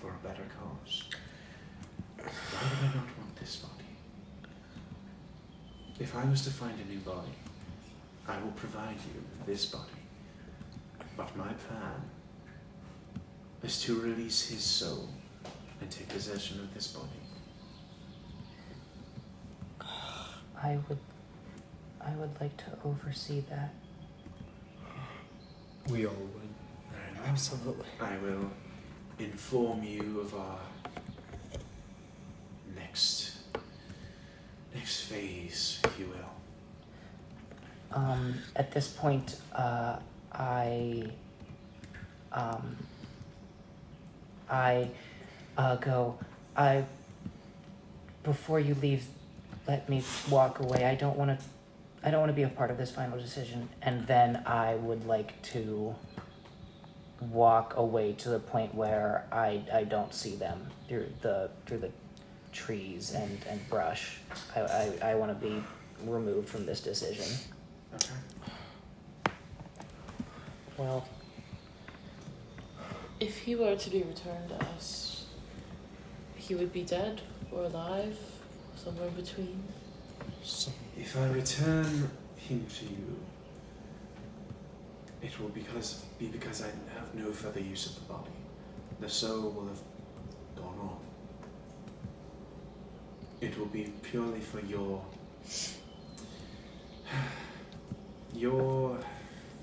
for a better cause. Why would I not want this body? If I was to find a new body, I will provide you with this body. But my plan is to release his soul and take possession of this body. I would like to oversee that. We all would. Absolutely. I will inform you of our next phase, if you will. At this point, before you leave, let me walk away. I don't want to be a part of this final decision. And then I would like to walk away to the point where I don't see them through the trees and brush. I want to be removed from this decision. Okay. Well, If he were to be returned to us, he would be dead or alive, somewhere between. so, If I return him to you, it will be because I have no further use of the body. The soul will have gone on. It will be purely for your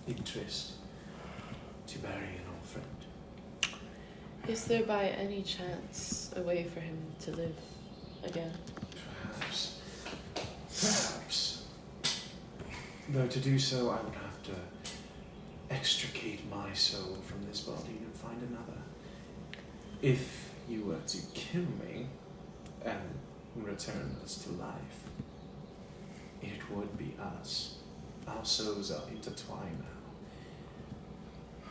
interest to bury an old friend. Is there by any chance a way for him to live again? Perhaps. Perhaps. Though to do so, I would have to extricate my soul from this body and find another. If you were to kill me and return us to life, it would be us. Our souls are intertwined now.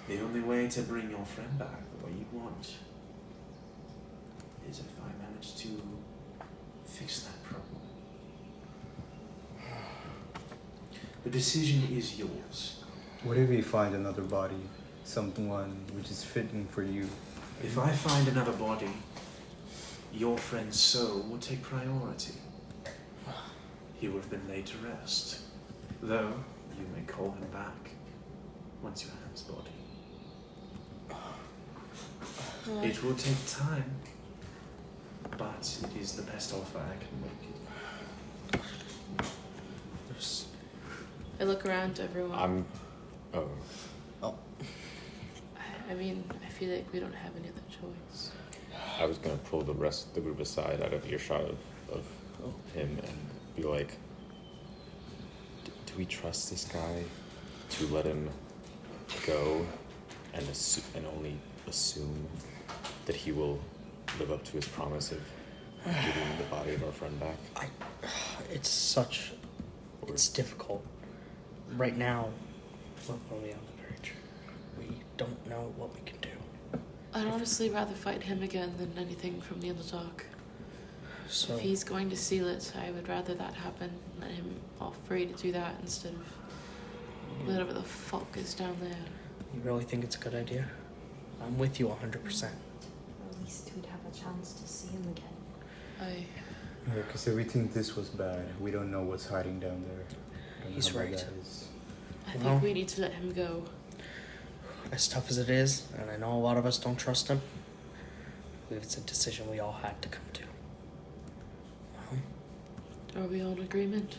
The only way to bring your friend back the way you want is if I manage to fix that problem. The decision is yours. What if we find another body, someone which is fitting for you? If I find another body, your friend's soul will take priority. He will have been laid to rest, though you may call him back once you have his body. It will take time, but it is the best offer I can make. I look around to everyone. I mean, I feel like we don't have any other choice. I was gonna pull the rest of the group aside out of earshot of him and be like, do we trust this guy to let him go and only assume that he will live up to his promise of giving the body of our friend back? It's difficult. Right now, we're only on the verge. We don't know what we can do. I'd honestly rather fight him again than anything from the Underdark. So If he's going to seal it, I would rather that happen. Let him off free to do that instead of whatever the fuck is down there. you really think it's a good idea? I'm with you 100%. At least we'd have a chance to see him again. Yeah, because if we think this was bad, we don't know what's hiding down there. Don't know He's how bad right. that is. I Well- think we need to let him go. As tough as it is, and I know a lot of us don't trust him, I believe it's a decision we all had to come to. Well, Are we all in agreement?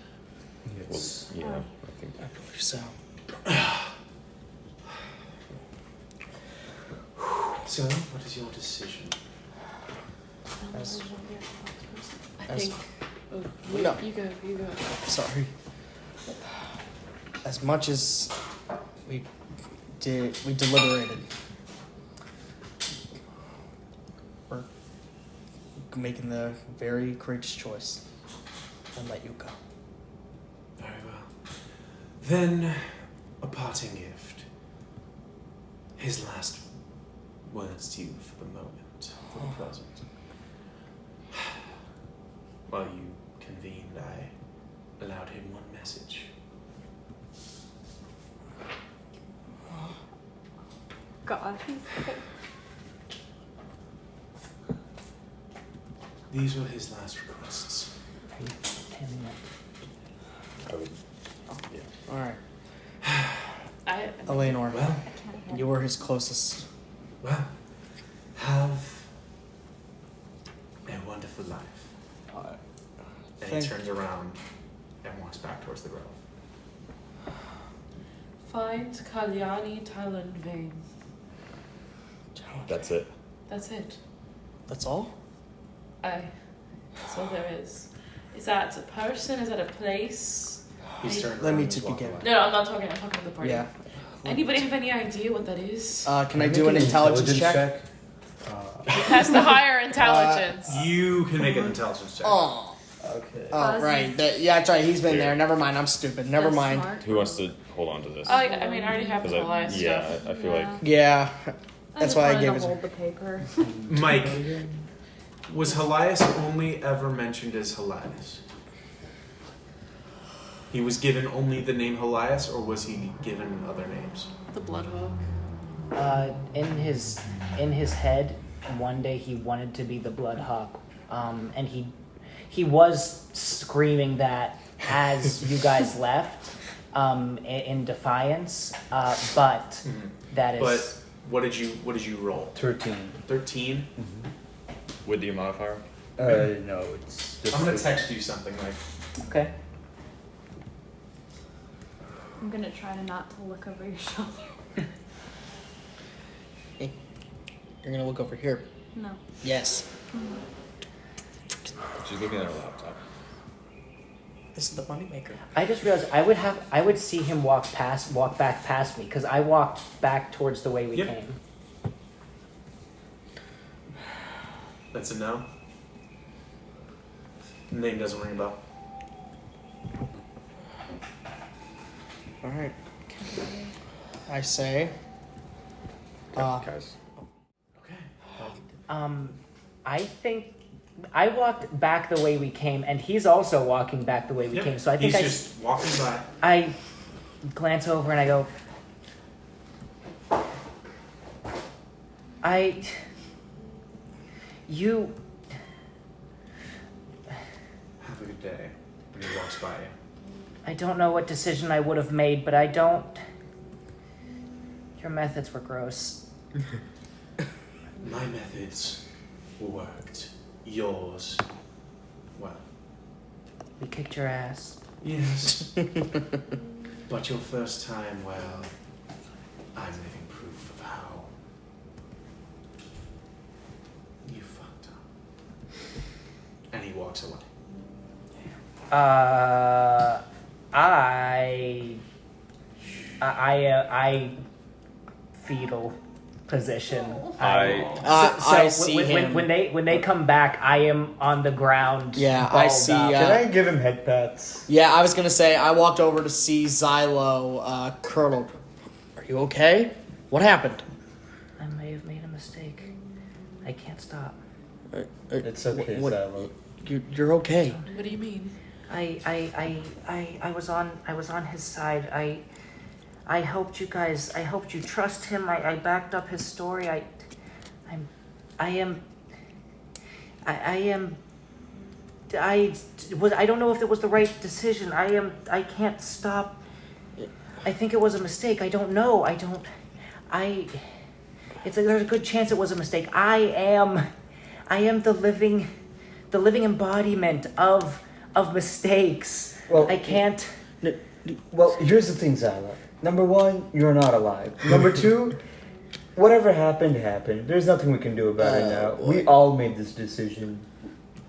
Yes. Well, yeah, I think I believe so. So, what is your decision? As- I As- think. Oh, No. you go. Sorry. As much as we deliberated, we're making the very courageous choice and let you go. Very well. Then, a parting gift. His last words to you for the moment, for the present. While you convened, I allowed him one message. God. These were his last requests. I would. Yeah. All right, I Eleanor, Well, you were his closest. have a wonderful life. And he Thank- turns around and walks back towards the grove. find Kalyani Thailand vein. That's it. That's it. That's all? That's all there is. Is that a person? Is that a place? He's turned Let around me and to walked begin. away. No, I'm not talking. I'm talking to the party. Yeah. Anybody have any idea what that is? Can I do an intelligence check? That's the higher intelligence. You can make an intelligence check. Oh. Okay. Oh, right. Yeah, that's right. He's been there. Never mind. I'm stupid. Never That's mind. smart. Who wants to hold on to this? I mean, I already have the 'Cause Elias yeah, stuff. I feel like Yeah. I That's just why I wanted gave to it to hold the paper. Mike, was Helias only ever mentioned as Helias? He was given only the name Helias, or was he given other names? The Bloodhawk. In his head, one day he wanted to be the Bloodhawk, and he was screaming that as you guys left, in defiance. But that is. But what did you roll? 13. 13. With the modifier? No, it's just. I'm gonna text you something like. Okay. I'm gonna try not to look over your shoulder. Hey, you're gonna look over here. No. Yes. She's looking at her laptop. This is the moneymaker. I just realized I would see him walk back past me because I walked back towards the way we Yep. came. That's a no. Name doesn't ring a bell. All right. I say. Guys. Okay. I think I walked back the way we came, and he's also walking back the way we Yep. came. So I think He's just walking by. I glance over and I go, you. Have a good day. When he walks by you. I don't know what decision I would have made, but I don't. Your methods were gross. My methods worked. Yours, well, We kicked your ass. yes. But your first time, well, I'm living proof of how you fucked up. And he walks away. I fetal position. I see him. When they come back, I am on the ground. Yeah, I balled see, up. Can I give him head pats? Yeah, I was gonna say I walked over to see Xylo curdled. Are you okay? What happened? I may have made a mistake. I can't stop. It's okay, Xylo. You're okay. What do you mean? I was on his side. I helped you guys. I helped you trust him. I backed up his story. I don't know if it was the right decision. I can't stop. I think it was a mistake. I don't know. There's a good chance it was a mistake. I am the living embodiment of mistakes. Well, I can't. Well, here's the thing, Xylo. Number one, you're not alive. Number two, whatever happened, happened. There's nothing we can do about it now. We all made this decision.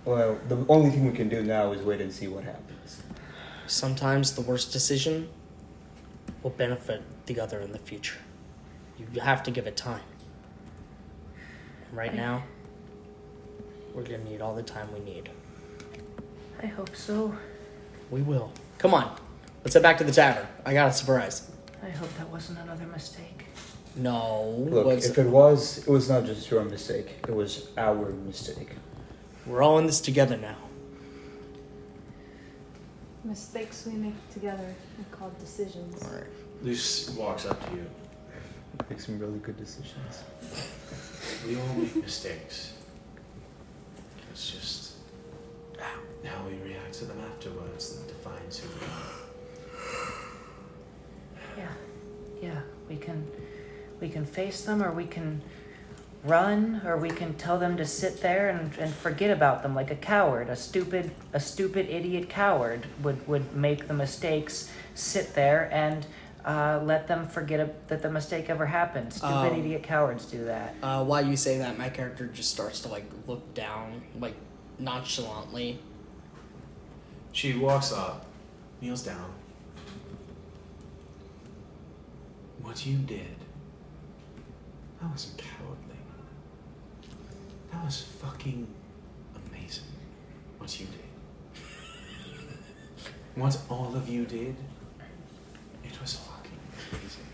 Well, the only thing we can do now is wait and see what happens. Sometimes the worst decision will benefit the other in the future. You have to give it time. Right now, we're gonna need all the time we need. I hope so. We will. Come on, let's head back to the tavern. I got a surprise. I hope that wasn't another mistake. No. Look, if it was not just your mistake. It was our mistake. We're all in this together now. Mistakes we make together are called decisions. All right. Luce walks up to you. Make some really good decisions. We all make mistakes. It's just how we react to them afterwards that defines who we are. Yeah. We can face them, or we can run, or we can tell them to sit there and forget about them like a coward. A stupid idiot coward would make the mistakes, sit there and let them forget that the mistake ever happened. Stupid idiot cowards do that. While you say that, my character just starts to look down, nonchalantly. She walks up, kneels down. What you did, that wasn't cowardly. That was fucking amazing. What you did. What all of you did, it was fucking amazing.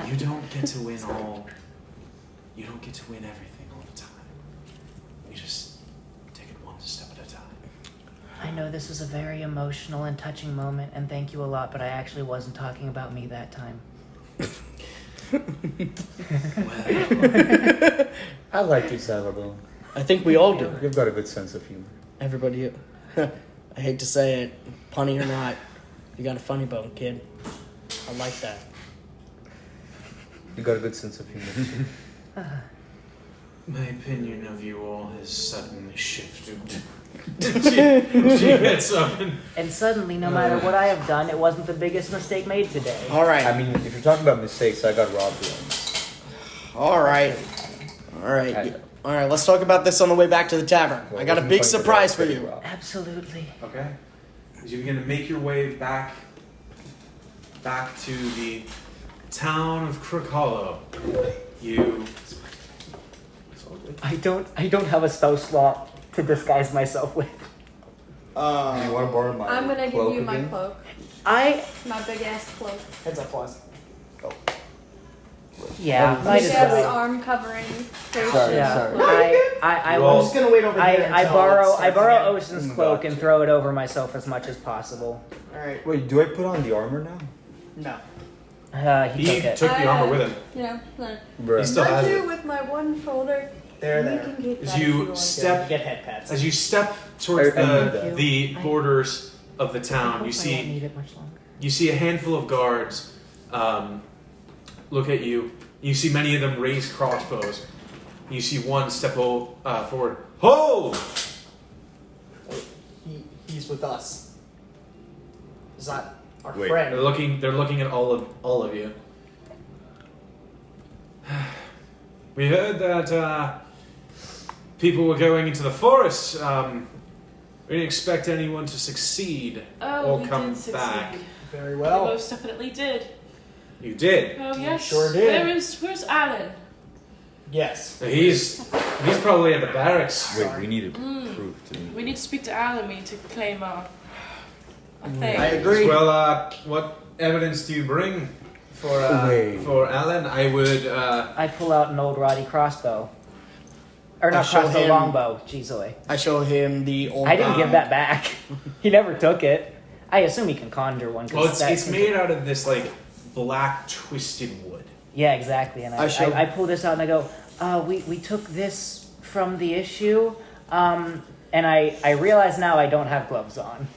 You don't get to win everything all the time. You just take it one step at a time. I know this is a very emotional and touching moment, and thank you a lot, but I actually wasn't talking about me that time. I like you, Salabone. I think we all do. You've got a good sense of humor. Everybody, I hate to say it, punny or not, you got a funny bone, kid. I like that. You got a good sense of humor. My opinion of you all has suddenly shifted. she gets up and... And suddenly, no matter what I have done, it wasn't the biggest mistake made today. All right. I mean, if you're talking about mistakes, I got robbed once. All right. All right. All right, let's talk about this on the way back to the tavern. Well, I got a wasn't big funny, but I surprise was for getting you. robbed. Absolutely. Okay. As you begin to make your way back to the town of Crook Hollow, you... I don't have a spell slot to disguise myself with. Do you want to borrow my I'm gonna give cloak you my again? cloak. My big ass cloak. Heads up, boys. Yeah, might Big as ass well. arm covering. Sorry, Yeah, sorry. I Well, I'm just gonna wait over here. I until borrow it starts again. Ocean's cloak and throw it over myself as much as possible. All right. Wait, do I put on the armor now? No. He He took it. took the armor with him. You know, Bruh. He still has it. with my one shoulder. There. You can get As that if you want. step, Get head pats. as you step towards I need that. the borders of the I town, hope you I see won't need it much longer. You see a handful of guards look at you. You see many of them raise crossbows. You see one step forward. Ho! He's with us. Is that our Wait. friend? They're looking at all of you. We heard that people were going into the forest. We didn't expect anyone to succeed Oh, or we come did succeed. back. Very We well. most definitely did. You did. Oh yes. sure did. Where's Alan? Yes. He's probably at the barracks. Wait, we need proof to. We need to speak to Alan. We need to claim our thing. I agree. Well, what evidence do you bring for Alan? I would. I pull out an old Roddy crossbow. Or I not show crossbow, him- longbow. Jeez, I show him the old. I didn't give that back. He never took it. I assume he can conjure one. 'Cause Well, it's that's- made out of this like black twisted wood. Yeah, exactly. And I pull this out and I go, we took this from the issue, and I realize now I don't have gloves on.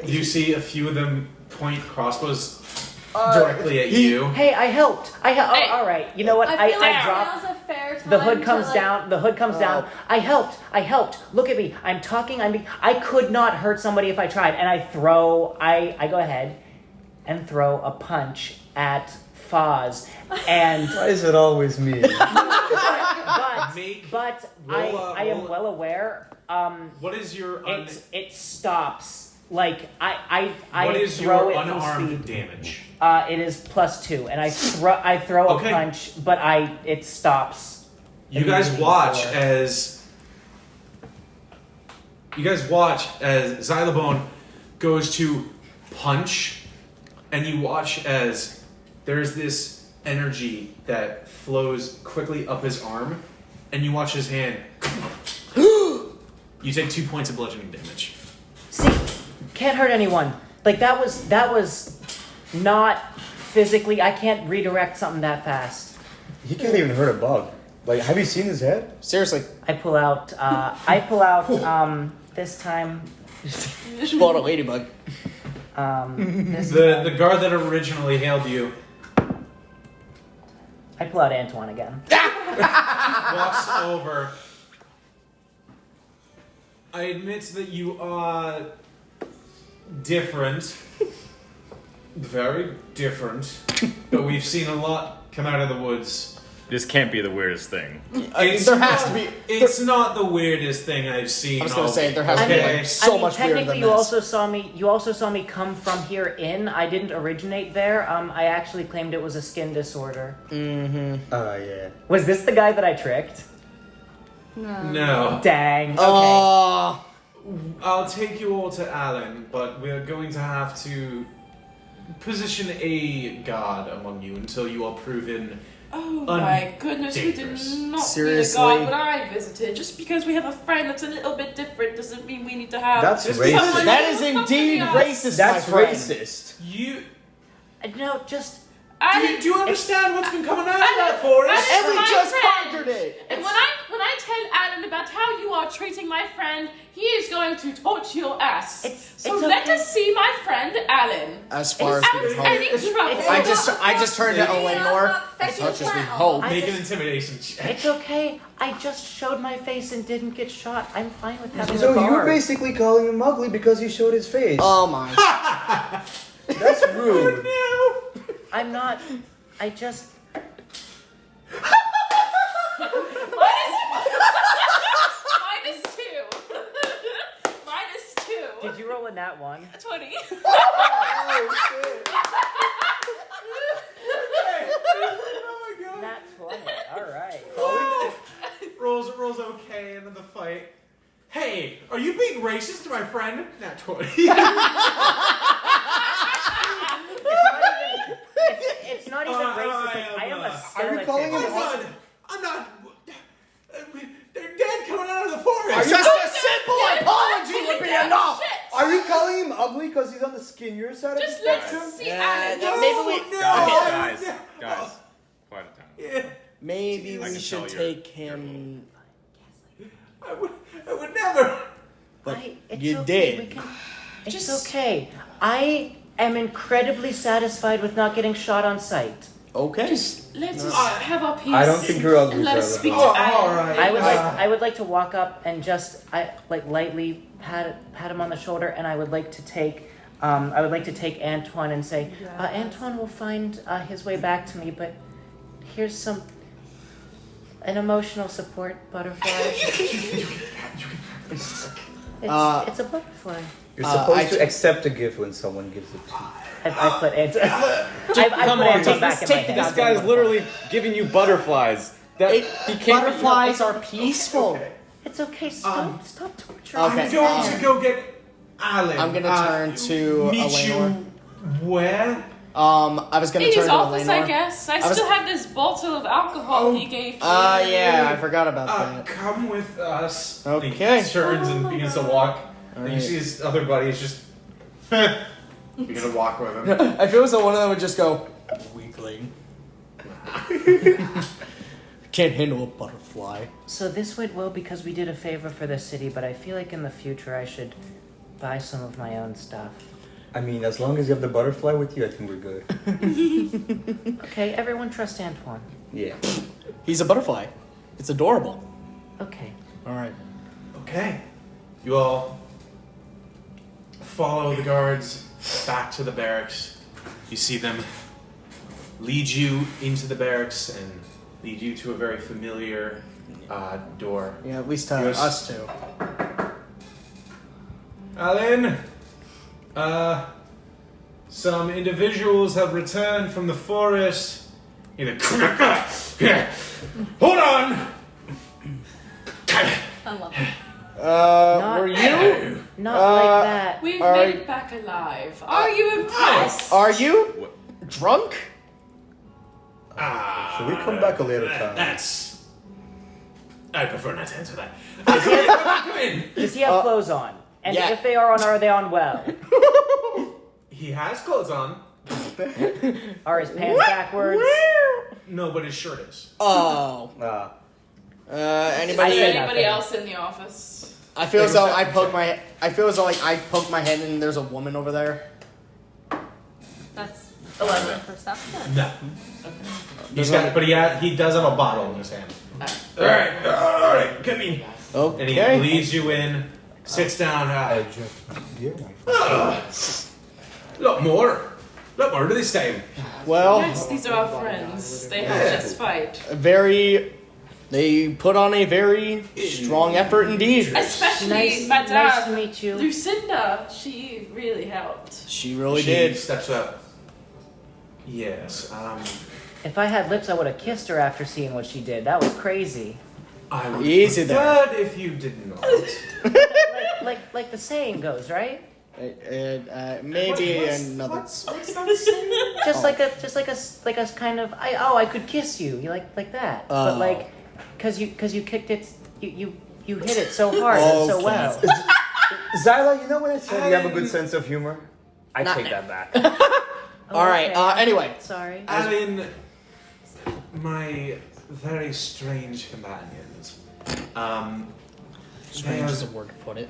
You see a few of them point crossbows directly at you. Hey, I helped. Hey. All right. You know what? I feel like I dropped. now's a fair time The hood to, comes like, down. The hood comes down. I helped. Look at me. I'm talking. I could not hurt somebody if I tried. And I go ahead and throw a punch at Foz. And Why is it always me? but roll I am a- well aware. What is your It stops. Like I what is throw your it full unarmed speed. damage? It is +2, and I throw a Okay. punch, but it stops. You guys immediately watch before. as Xylobone goes to punch, and you watch as there's this energy that flows quickly up his arm, and you watch his hand. You take 2 points of bludgeoning damage. See, can't hurt anyone. Like that was not physically. I can't redirect something that fast. He can't even hurt a bug. Like, have you seen his head? Seriously. I pull out. This time. She bought a ladybug. This The guard that originally hailed you I pull out Antoine again. walks over. I admit that you are different. Very different. But we've seen a lot come out of the woods. This can't be the weirdest thing. There has to be. It's not the weirdest thing I've seen. I was gonna all- say there has to be Okay. like so much weirder technically, than you this. also saw me come from here in. I didn't originate there. I actually claimed it was a skin disorder. Yeah. Was this the guy that I tricked? No. Dang. Okay. Oh. I'll take you all to Alan, but we're going to have to position a guard among you until you are proven Oh my goodness, we did dangerous. not Seriously? be the god when I visited. Just because we have a friend that's a little bit different doesn't mean we need to have. That's Just racist. someone That who is accompany indeed us. racist, That's my friend. racist. You No, just do you understand what's been coming out of that forest? And we My just friend. conquered it. And when I tell Alan about how you are treating my friend, he is going to torture your ass. So it's let okay. us see my friend Alan. As far as we can Without any hope. trouble. I just turned to Eleanor. As Fetching much as we flannel. hope. I Make an just- intimidation check. it's okay. I just showed my face and didn't get shot. I'm fine with having So a guard. you're basically calling him ugly because he showed his face. Oh my. That's rude. I'm not. I just. Minus 2. Minus 2. Did you roll a nat 1? 20. Nat 20. All right. Rolls okay into the fight. Hey, are you being racist to my friend? Nat 20. It's not even racist. I am a skeleton. Are you calling him I'm not. They're dead coming out of the forest. Just a simple apology would be enough. Are you calling him ugly because he's on the skinnier side of the Just let's spectrum? see Yeah, Alan. no, maybe we- Guys, quiet down. Yeah, Maybe I we can tell should you're- take him. I would never. But It's you okay. did. It's Just- okay. I am incredibly satisfied with not getting shot on sight. Okay. Just let us have our peace. I don't think you're ugly, And let us Sarah. speak to Oh, Alan. all right. I would like to walk up and just lightly pat him on the shoulder, and I would like to take Antoine and say, Antoine will find his way back to me, but here's an emotional support butterfly. It's a butterfly. You're I supposed to ju- accept a gift when someone gives it to you. I put Antoine. I Come put on, Antoine back in my head. this guy's literally giving you butterflies. That he can't. Butterflies are peaceful. It's okay. Stop torturing. Okay. I'm going to go get Alan. I'm gonna turn to meet Eleanor. you where? I was gonna In turn his to office, Eleanor. I guess. I was- still have this bottle of alcohol he gave me. Yeah, I forgot about that. Come with us. Okay. He turns and begins to walk. And you Alright. see his other buddy is just begin to walk with him. I feel as though one of them would just go, weakling. Can't handle a butterfly. So this went well because we did a favor for the city, but I feel like in the future I should buy some of my own stuff. I mean, as long as you have the butterfly with you, I think we're good. Okay, everyone trust Antoine. Yeah. He's a butterfly. It's adorable. Okay. Alright. Okay. You all follow the guards back to the barracks. You see them lead you into the barracks and lead you to a very familiar door. Yeah, at least Yes. us two. Alan, some individuals have returned from the forest. Hold on! I love it. Not- Were you? Not like that. We've Are- made it back alive. Are you impressed? Are you drunk? Should we come back a later time? I prefer not to answer that. Come in. Does he have clothes on? And yeah. if they are they on well? He has clothes on. Are his pants backwards? No, but his shirt is. Oh. Is Anybody? there say anybody nothing. else in the office? I feel as though I feel as though like I poked my head and there's a woman over there. That's 11 perception. No. He's got, but he does have a bottle in his hand. All right, come in. And he Okay. leads you in, sits down. Yeah. Lot more to this time. Well, Yes, these are our friends. They helped us fight. They put on a very strong effort indeed. Especially Nice Madame to meet you. Lucinda. She really helped. She really She did. steps up. Yes, If I had lips, I would have kissed her after seeing what she did. That was crazy. I would Easy there. prefer if you did not. Like the saying goes, right? Maybe another. What's that saying? Just like a kind of I could kiss you. You like that. But Oh. like, cause you kicked it. You hit it so hard and so Okay. well. Zyla, you know when I said you have a good sense of humor? I Not take now. that back. All right. Okay. Anyway, Sorry. Alan, my very strange companions. strange is a word to put it.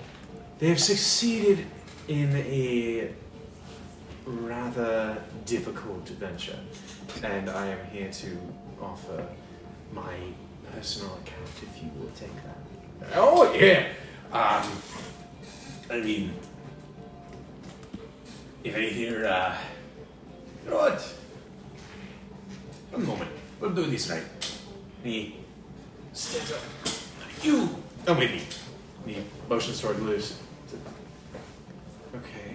They have succeeded in a rather difficult venture, and I am here to offer my personal account if you will take that. Oh yeah. I mean, if I hear, you know what? One moment. We'll do this right. He stands up. You come with me. He motions toward Luz. Okay.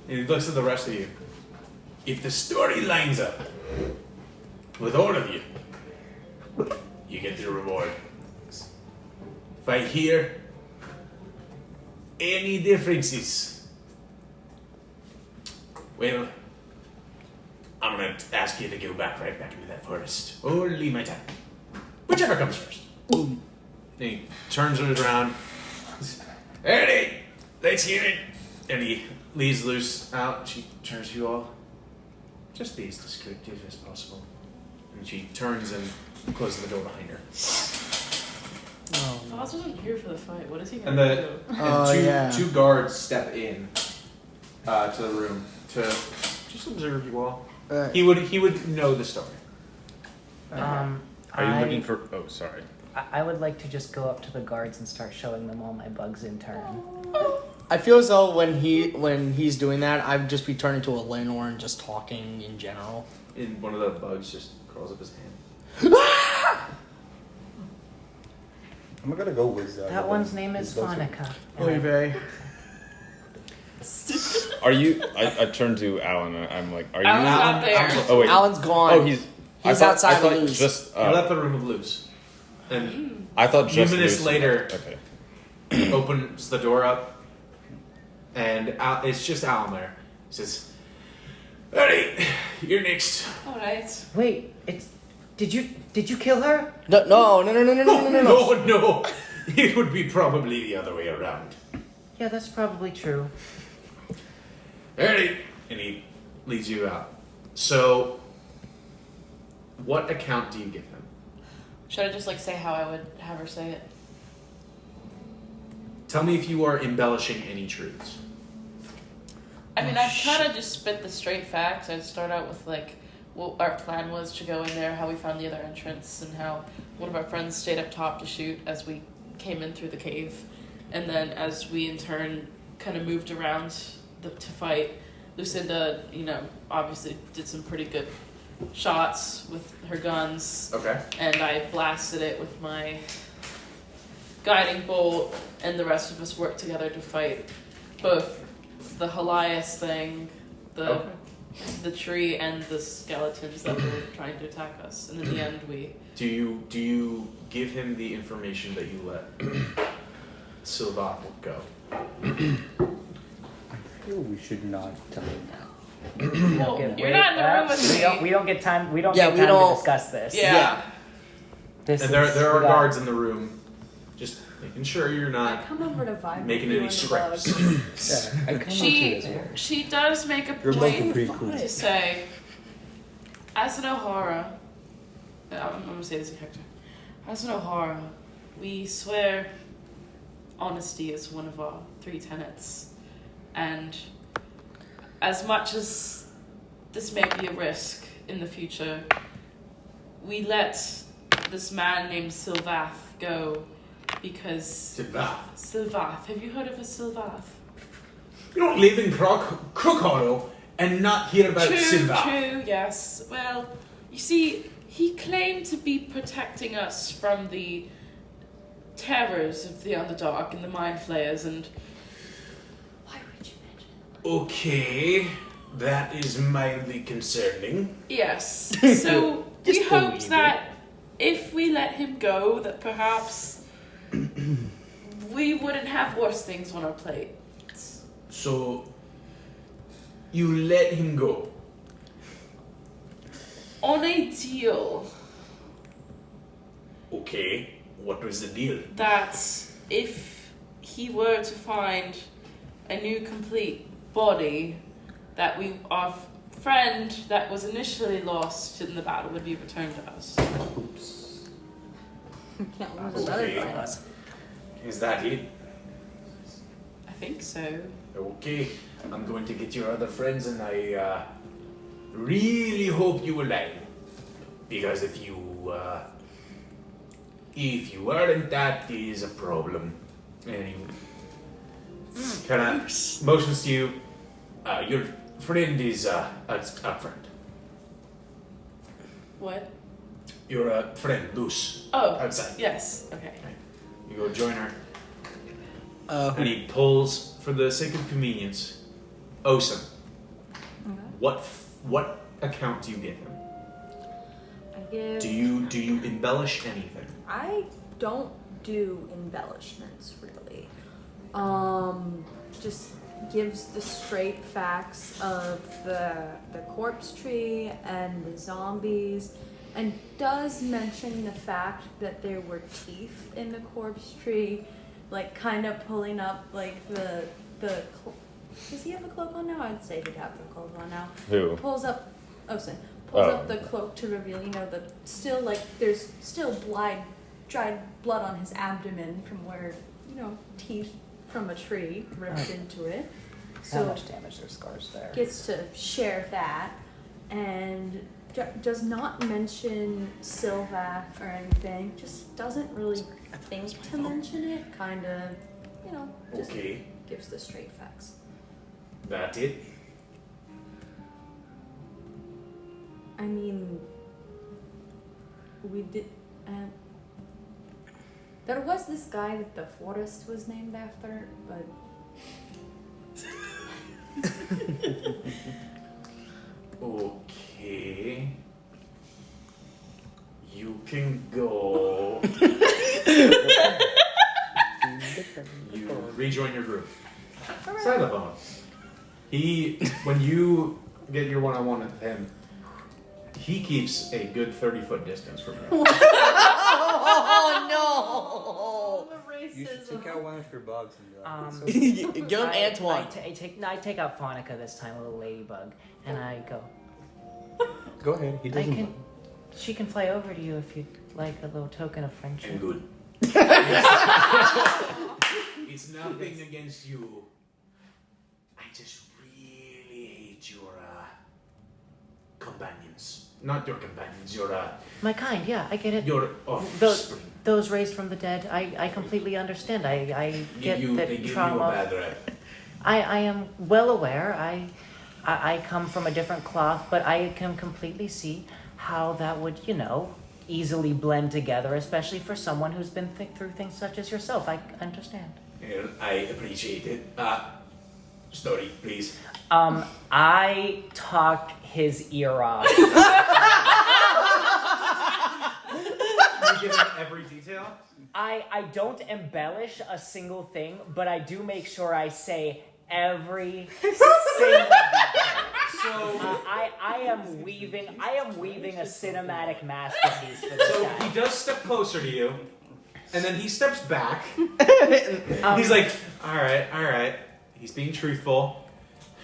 And he looks at the rest of you. If the story lines up with all of you, you get your reward. If I hear any differences, well, I'm gonna ask you to go right back into that forest, or leave my town. Whichever comes first. And he turns it around. Ready? Let's hear it. And he leaves Luce out. She turns to you all. Just be as descriptive as possible. And she turns and closes the door behind her. Foz wasn't here for the fight. What is he And gonna the do? and yeah. two guards step in to the room to just observe you all. He would know the story. Are you looking for? Oh, sorry. I would like to just go up to the guards and start showing them all my bugs in turn. I feel as though when he's doing that, I'd just be turning to a Lenore and just talking in general. And one of the bugs just crawls up his hand. I'm gonna go with That one's name is Fanica. Oy vey. Are you? I turned to Alan. And I'm like, are you? Alan's not there. Oh wait. Alan's gone. Oh, he's outside I thought of Luz. Just. He left the room with Luz. And I thought a few just minutes Lucy later, left. Okay. opens the door up, and it's just Alan there. He says, "Ready, you're next." All right. Wait, did you kill her? No. No. It would be probably the other way around. Yeah, that's probably true. Ready, and he leads you out. So, what account do you give him? Should I just like say how I would have her say it? Tell me if you are embellishing any truths. I mean, I'd kind of just spit the straight facts. I'd start out with like what our plan was to go in there, how we found the other entrance, and how one of our friends stayed up top to shoot as we came in through the cave, and then as we in turn kind of moved around to fight, Lucinda, obviously did some pretty good shots with her guns. Okay. And I blasted it with my guiding bolt, and the rest of us worked together to fight both the Helias thing, the tree, and the skeletons that were trying to attack us. And in the end, we... Do you give him the information that you let Sylvath go? I feel we should not tell him now. Well, you're not in the room with me. We don't get time. We don't Yeah, get we time don't- to discuss this. Yeah. This And there is- are we got- guards in the room, just making sure you're I not come over to vibe making with you any and the scripts. bug. Yeah, I come on to as well. She does make a You're both point pretty cool. to say, as an O'Hara, I'm going to say this in character, as an O'Hara, we swear honesty is one of our 3 tenets. And as much as this may be a risk in the future, we let this man named Sylvath go because... Sylvath. Have you heard of a Sylvath? You don't live in Crook Hollow and not hear about Sylvath. True, yes. Well, you see, he claimed to be protecting us from the terrors of the Underdark and the Mind Flayers, and... Why would you mention Okay, that is mildly concerning. Yes. So, we Just hoped believe that if we let him go, that perhaps we wouldn't have worse things on our plate. So you let him go. On a deal Okay, what was the deal? that if he were to find a new complete body, that our friend that was initially lost in the battle would be returned to us. Oops. Can't lose another Okay. friend. Is that it? I think so. Okay, I'm going to get your other friends, and I really hope you alive. Because if you aren't, that is a problem. And he kind of motions to you. Your friend is a friend. What? Your friend, Luce, Oh, outside. yes. Okay. You go join her. And he pulls, for the sake of convenience, Osen. Okay. What account do you give him? I give. Do you embellish anything? I don't do embellishments really. Just gives the straight facts of the corpse tree and the zombies, and does mention the fact that there were teeth in the corpse tree, like kind of pulling up like the. Does he have a cloak on now? I'd say he'd have the cloak on now. Who? Pulls up. Osen pulls Oh. up the cloak to reveal, the still there's still dried blood on his abdomen from where, teeth from a tree ripped into it. How So much damage their scars there? gets to share that, and does not mention Sylvath or anything. Just doesn't really think to mention it. Kind of, just Okay, gives the straight facts. that it? I mean, we did. There was this guy that the forest was named after, but Okay. You can go. You rejoin your group. Xylophone. When you get your one-on-one with him, he keeps a good 30-foot distance from you. Oh You should take out one of your bugs and be like, Um, "It's no! Give him Antoine. I take out Phonica this time, a little ladybug, and I go. Go ahead. He doesn't. She can fly over to you if you'd like a little token of And friendship. good. It's nothing against you. I just really hate your companions. Not your companions, your My kind, yeah, I get it. your Those, offspring. those raised from the dead, I completely understand. I get They that give you a trauma. bad rep. I am well aware. I come from a different cloth, but I can completely see how that would, easily blend together, especially for someone who's been through things such as yourself. I understand. Yeah, I appreciate it. Story, please. I talk his ear off. You give him every detail? I don't embellish a single thing, but I do make sure I say every single detail. So, I am weaving a cinematic masterpiece for this so guy. he does step closer to you, and then he steps back. He's like, all right. He's being truthful.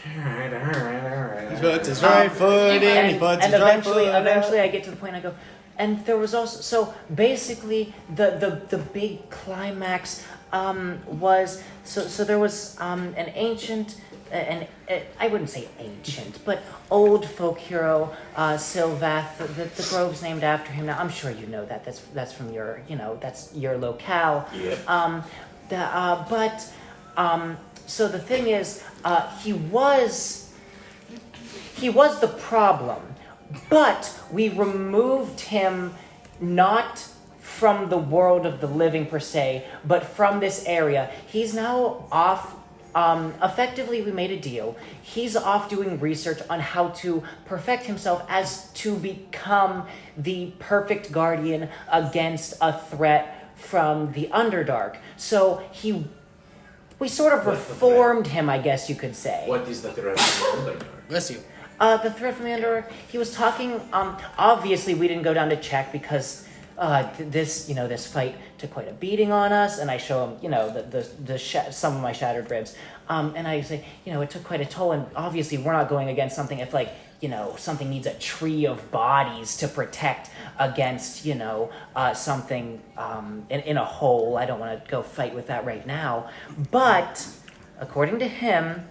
All right. He puts his right foot in, he puts his right foot out. eventually I get to the point I go, and there was also, so basically the big climax was, so there was an ancient, I wouldn't say ancient, but old folk hero, Sylvath, the grove's named after him. Now, I'm sure you know that. That's from your, that's your locale. Yeah. So the thing is, he was the problem, but we removed him not from the world of the living per se, but from this area. He's now off. Effectively, we made a deal. He's off doing research on how to perfect himself as to become the perfect guardian against a threat from the Underdark. So We sort of What the reformed him, I guess you could say. What is the threat from the Underdark? Bless you. The threat from the Underdark, he was talking, obviously we didn't go down to check because this fight took quite a beating on us, and I show him, some of my shattered ribs. And I say, it took quite a toll, and obviously we're not going against something if, something needs a tree of bodies to protect against, something in a hole. I don't want to go fight with that right now. But, according to him,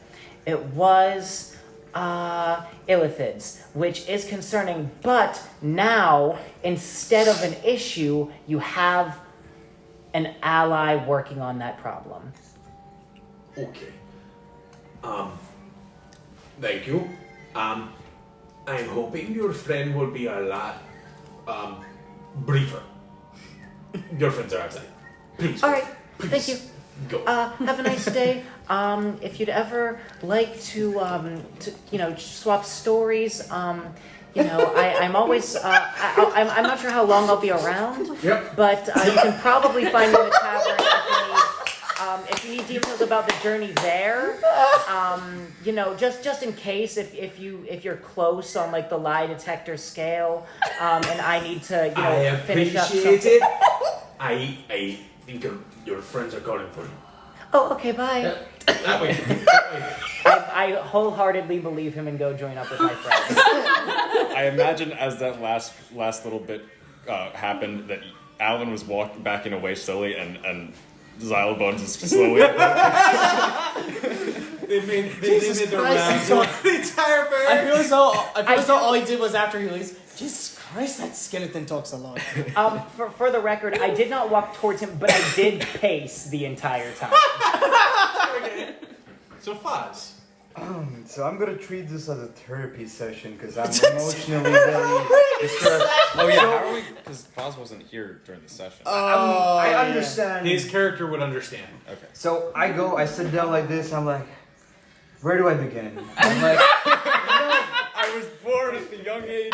it was illithids, which is concerning. But now, instead of an issue, you have an ally working on that problem. Okay. Thank you. I'm hoping your friend will be a lot, briefer. Your friends are outside. Please. All right, Please. thank you. Go. Have a nice day. If you'd ever like to swap stories, I'm always, I'm not sure how long I'll be around. Yep. But you can probably find me in the tavern if you need details about the journey there. Just in case if you're close on the lie detector scale, and I need to I finish up appreciate something. it. I think your friends are calling for you. Oh, okay, bye. That way. I wholeheartedly believe him and go join up with my friends. I imagine as that last little bit happened that Alan was backing away slowly and Xylobones is slowly. They made Jesus the Christ, rounds of the entire bear. I feel as though all he did was after he leaves. Jesus Christ, that skeleton talks a lot. For the record, I did not walk towards him, but I did pace the entire time. Okay. So Foz. So I'm gonna treat this as a therapy session because I'm emotionally very distressed. Oh yeah, how are we? Because Foz wasn't here during the session. I understand. His character would understand. Okay. So I sit down like this. I'm like, where do I begin? I'm like, I was born at the young age.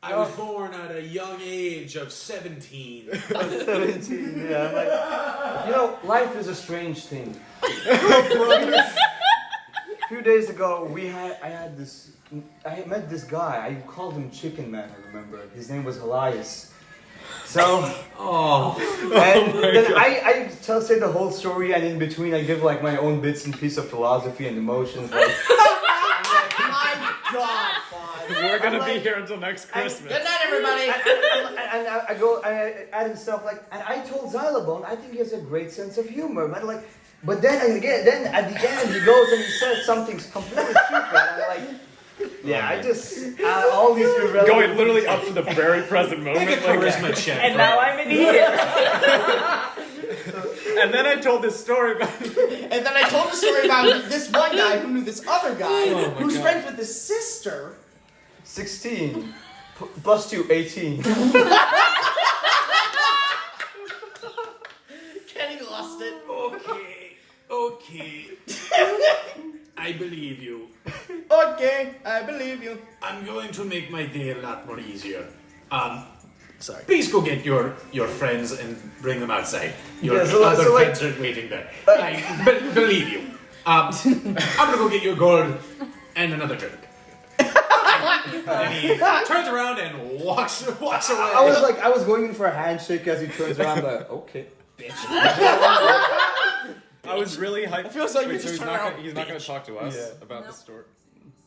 I was born at a young age of 17. 17. Yeah, I'm like, life is a strange thing. A few days ago, I met this guy. I called him Chicken Man. I remember his name was Elias. So, and then I say the whole story, and in between I give my own bits and pieces of philosophy and emotions. My God, Fawn. We're gonna be here until next Christmas. Good night, everybody. And I add stuff and I told Xylobone, I think he has a great sense of humor, man. But then at the end he goes and he says something completely stupid. And I'm like, yeah, I just all these irrelevant. Going literally up to the very present moment. Make a charisma check. And now I'm an idiot. And then I told this story about. And then I told a story about this one guy who knew this other guy Oh my who's God. friends with his sister. 16 plus 2, 18. Kenny lost it. Okay. I believe you. Okay, I believe you. I'm going to make my day a lot more easier. Sorry. Please go get your friends and bring them outside. Your Yeah, so other like- friends are waiting there. I believe you. I'm gonna go get you a gourd and another drink. And he turns around and walks away. I was going in for a handshake as he turns around, like, okay. I was really hyped. I feel like you Wait, just he's turned not around, gonna, he's not going to talk to us about the story.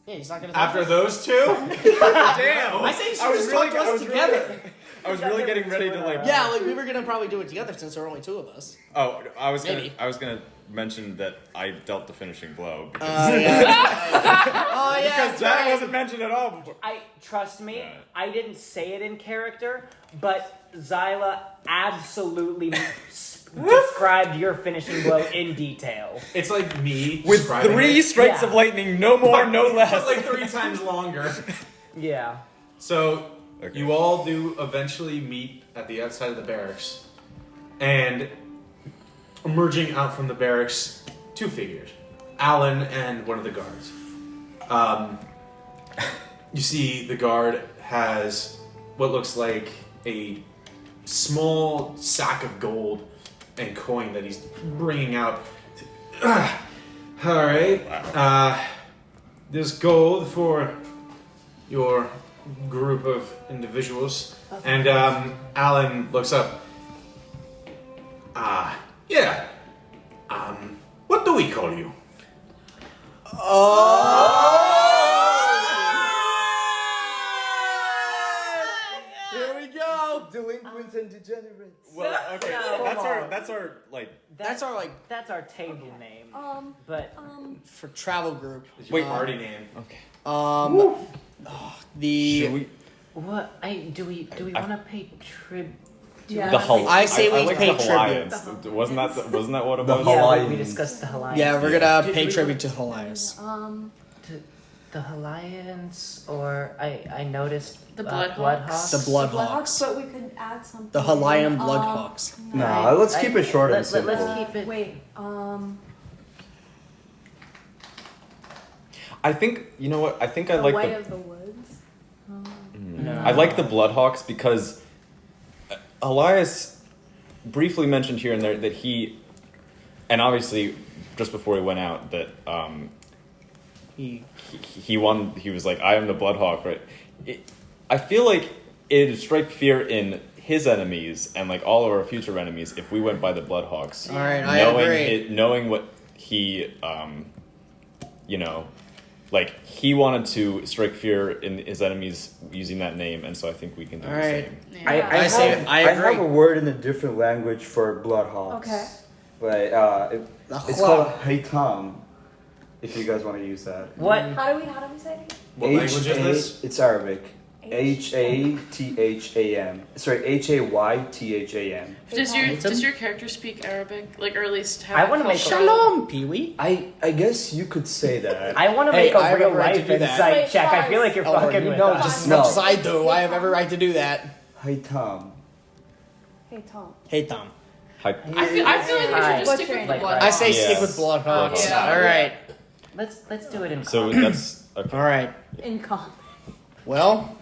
Yeah, he's not gonna. After those two? Damn! I say you should I was just really, talk to I us was together. really, I was really getting ready to Yeah, we were gonna probably do it together since there are only two of us. Oh, I was Maybe. gonna mention that I dealt the finishing blow because, Oh yeah. because that wasn't mentioned at all before. Trust me, Right. I didn't say it in character, but Zyla absolutely described your finishing blow in detail. It's like me With describing 3 it, strikes Yeah. of lightning, no more, no but less. like 3 times longer. Yeah. So Okay. you all do eventually meet at the outside of the barracks, and emerging out from the barracks, 2 figures, Alan and one of the guards. You see the guard has what looks like a small sack of gold and coin that he's bringing out. All right. This gold for your group of individuals. And Alan looks up. Yeah. What do we call you? Here we go. Delinquents and degenerates. Well, okay, No, that's our like. That's our That's our table name. But for travel group. Is your Wait. party name? Okay. The Should we? what? Do we want to pay tribute? Yeah. The whole. I say we like pay the tribute. Hawaiians. Wasn't that what it The was? Yeah, we Hawaiians. discussed the Hawaiians. yeah, we're gonna Did pay we- tribute to Helias. The Hawaiians, or I noticed The Bloodhawks. Bloodhawks. The Bloodhawks, Bloodhawks. but we could add something. The Hawaiian Bloodhawks. Nah, let's keep it short and simple. Let's keep it. Wait, I think you know what. I think I the like Way the. of the Woods. No. I like the Bloodhawks because Elias briefly mentioned here and there that he, and obviously just before he went out, that he won. He was like, "I am the Bloodhawk," right? I feel like it would strike fear in his enemies and like all of our future enemies if we went by the Bloodhawks. All right, I agree. Knowing what he, you know, like he wanted to strike fear in his enemies using that name, and so I think we can do All the right. same. Yeah. I say I agree. have a word in a different language for Bloodhawks. Okay. But it's called Haitam. If you guys want to use that. What? How do we say it again? What language is this? It's Arabic. Hatham. Sorry, Haytham. Does your character speak Arabic? Like, or at least have I it wanna make cultural- Shalom, Pee-wee. I guess you could say that. I want to Hey, make a I have real every right to life do that. insight Wait, check. I pause. feel like you're Oh, fucking you with know us. just as No. much as I do. I have every right to do that. Haitam. Hey, Tom. Hey, Tom. I feel like we should just stick with the Butchering. blood. I say Yeah. stick with Bloodhawks. Yeah. All right. Let's do it in. So common. that's okay. All right. In common. Well,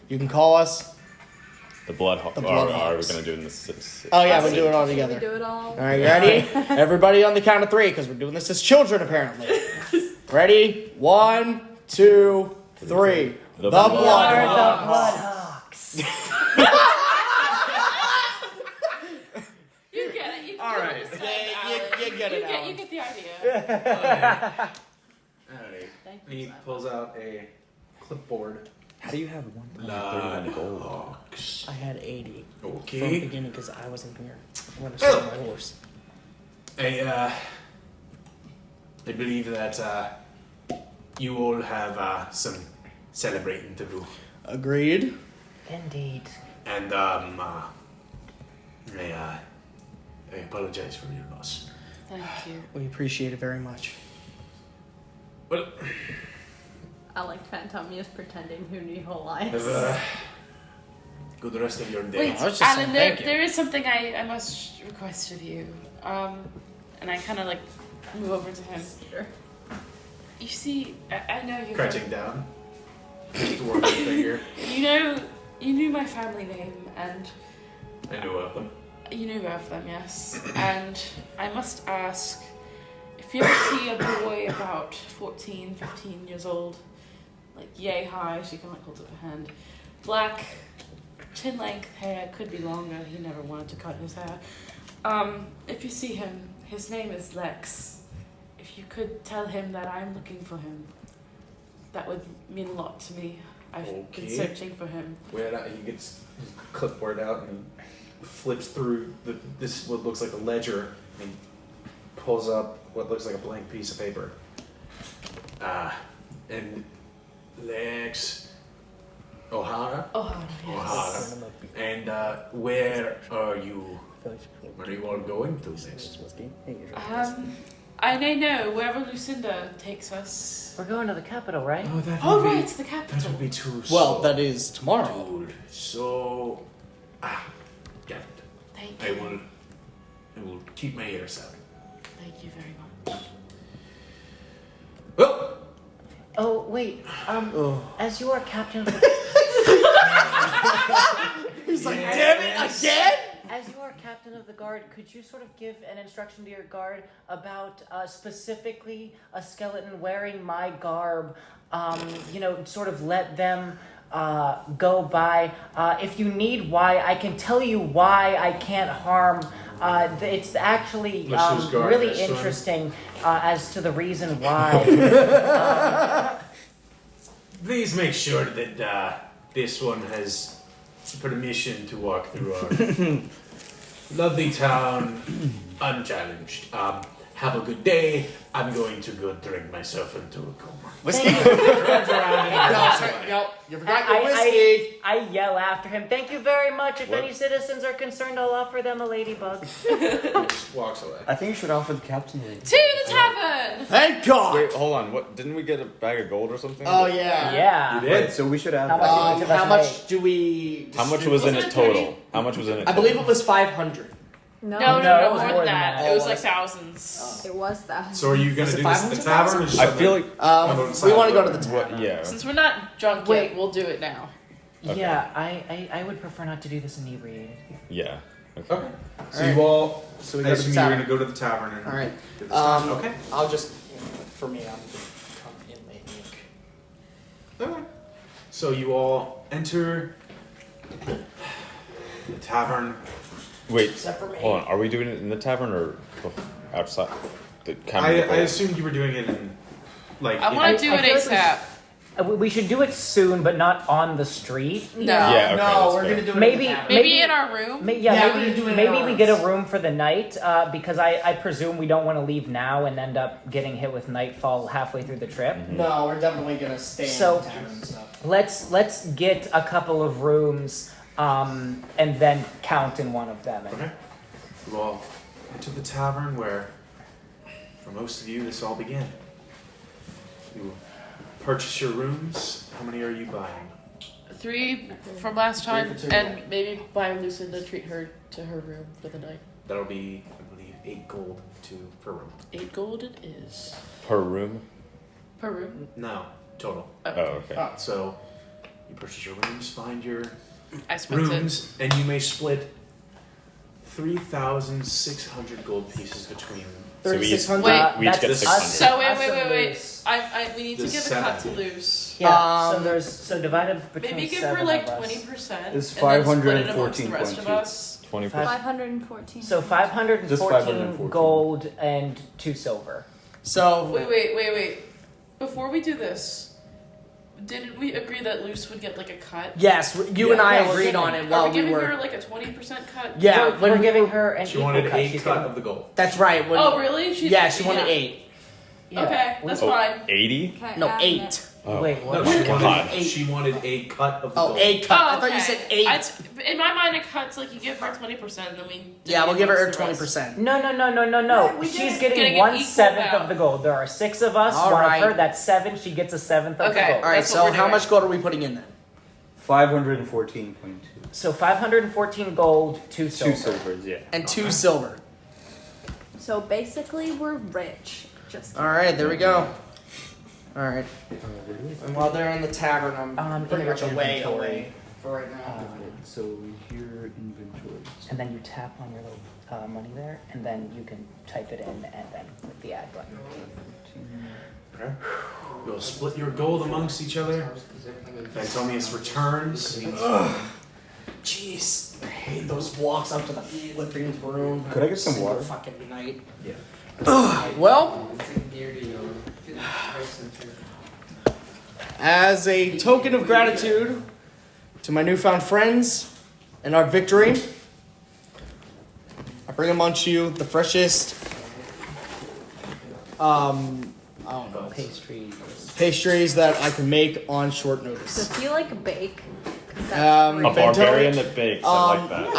you can call us. The Bloodhawk. The Are we Bloodhawks. going to do it in the? Oh yeah, we'll do it all Should we together. do it all? All right, you ready? Everybody on the count of 3, because we're doing this as children, apparently. Ready? 1, 2, 3. The The Are Bloodhawks. the Bloodhawks. You get it. You All right. understand, Yeah, Alan. you get it, Alan. You get the idea. Alright. Thank And he you. pulls out a clipboard. How do you have 131 gold? Bloodhawks. I had 80 from the Okay. beginning because I wasn't here when I started my horse. I believe that you all have some celebrating to do. Agreed. Indeed. And I apologize for your loss. Thank you. We appreciate it very much. Well, I like Phantomius pretending who knew Hawaiians. have a good rest of your day. Wait, I was just Alan, saying there, thank you. there is something I must request of you. And I kind of like move over to him. Sure. You see, I know you. Crouching down. Just to work the figure. You knew my family name, and I know of them. you knew of them, yes. And I must ask, if you ever see a boy about 14, 15 years old, like yay high, she can like hold up her hand, black, chin length hair, could be longer, he never wanted to cut his hair. If you see him, his name is Lex. If you could tell him that I'm looking for him, that would mean a lot to me. I've been Okay. searching for him. Where he gets his clipboard out and flips through this what looks like a ledger and pulls up what looks like a blank piece of paper. And Lex O'Hara. Oh, yes. O'Hara. And where are you? Where are you all going to next? I may know wherever Lucinda takes us. We're going to the capital, right? that Oh, would be, right, the that capital. would be too Well, so that is tomorrow. dude. So, get it. Thank I you. will keep my ears out. Thank you very much. Well, Oh wait. As you are captain of the, He's like, damn it, again? As you are captain of the guard, could you sort of give an instruction to your guard about specifically a skeleton wearing my garb? Sort of let them go by. If you need why, I can tell you why I can't harm. It's actually Let's just guard really this one. interesting as to the reason why. Please make sure that this one has permission to walk through our lovely town unchallenged. Have a good day. I'm going to go drink myself into a coma. Whiskey? Turns around and No, walks sorry, away. no, you forgot your whiskey. I yell after him, thank you very much. If What? any citizens are concerned, I'll offer them a ladybug. Just walks away. I think you should offer the captain a To the tavern! Thank God. Wait, hold on. What? Didn't we get a bag of gold or something? Oh, yeah. Yeah. You did? So we should have How much that. did you give us How a much do we... How much was in Wasn't it it total? 30? How much was in it? I believe it was 500. No, No, it was more than that. that. It was Oh, like was- thousands. it was that. So are you going Was to it do this at the 500,000? tavern? Or just I something? feel like We want to go to the what? tavern. Yeah. Since we're not drunk Wait. yet, we'll do it now. Okay. Yeah, I would prefer not to do this inebriated. Yeah. Okay. Okay. So Alright. you all, So we I go to assume the you're tavern. going to go to the tavern and Alright. do this time. Okay. I'll just... For me, I'm going to come in late. Okay. So you all enter the tavern. Wait. Except for me. Hold on. Are we doing it in the tavern or outside? The I assumed you were doing it in, like, I in- want to do I it feel like we ASAP. We should do it soon, but not on the street. No. Yeah, okay, no, that's we're fair. going to do it Maybe- in the tavern. Maybe in our room. Yeah, we're gonna do it in maybe we ours. get a room for the night because I presume we don't want to leave now and end up getting hit with nightfall halfway through the trip. No, we're definitely going to stay So- in the tavern and stuff. Let's get a couple of rooms and then count in one of them. Okay. You all enter the tavern where, for most of you, this all began. You purchase your rooms. How many are you buying? 3 from last time, 3 for 2. and maybe buy Lucinda, treat her to her room for the night. That'll be, I believe, 8 gold per room. 8 gold it is. Per room. Per room. No, total. Oh, okay. So you purchase your rooms, find your I spent it. rooms, and you may split 3,600 gold pieces between. So we each- 3,600. Wait. We each get That's 600. us. So wait. Loose. We need to There's give a cut to 7. loose. Yeah. Um, so divided between Maybe give 7 her like of us. 20%. It's and then split it amongst the rest of 514.2. us. 20%. 514. So 514 Just 514. gold and 2 silver. So, Wait. Before we do this, didn't we agree that Luce would get like a cut? yes, you and I Yeah, we're agreed giving- on it Are while we we giving were... her like a 20% cut? Yeah, we're when we giving were- her an She equal wanted cut. 8 She's cut getting- of the gold. That's right. When, Oh really? yeah, she wanted 8. Yeah. Okay, that's Oh, fine. 80? Okay, No, adding 8. it. Oh. Wait, what? No, she God. wanted, she wanted a cut of the Oh, gold. 8 cut. Oh, I thought you said 8. In my mind, a cut's like you give her 20%, then we. Yeah, we'll give her amongst the 20%. No. Right, we She's did. getting Getting an 1/7 equal of the gold. There are 6 of us. All one right. of her. That's 7. She gets a 7th of Okay. the gold. All right, That's what so we're how doing. much gold are we putting in then? 514.2. So 514 gold, 2 silver. 2 silvers, yeah. And 2 silver. So basically, we're rich. Just All right, there we go. All right. And while they're in the tavern, I'm pretty in much your away inventory. for right now. So here, inventories. And then you tap on your little money there, and then you can type it in, and then click the add button. Okay. You'll split your gold amongst each other. Antonius returns. Jeez, I hate those walks up to the flipping broom. Could I get some Single water? fucking night. Yeah. Well, as a token of gratitude to my newfound friends and our victory, I bring amongst you the freshest, I don't know, pastries that I can make on short so notice. if you like bake, 'cause that's Um, great. A barbarian that bakes. I like that.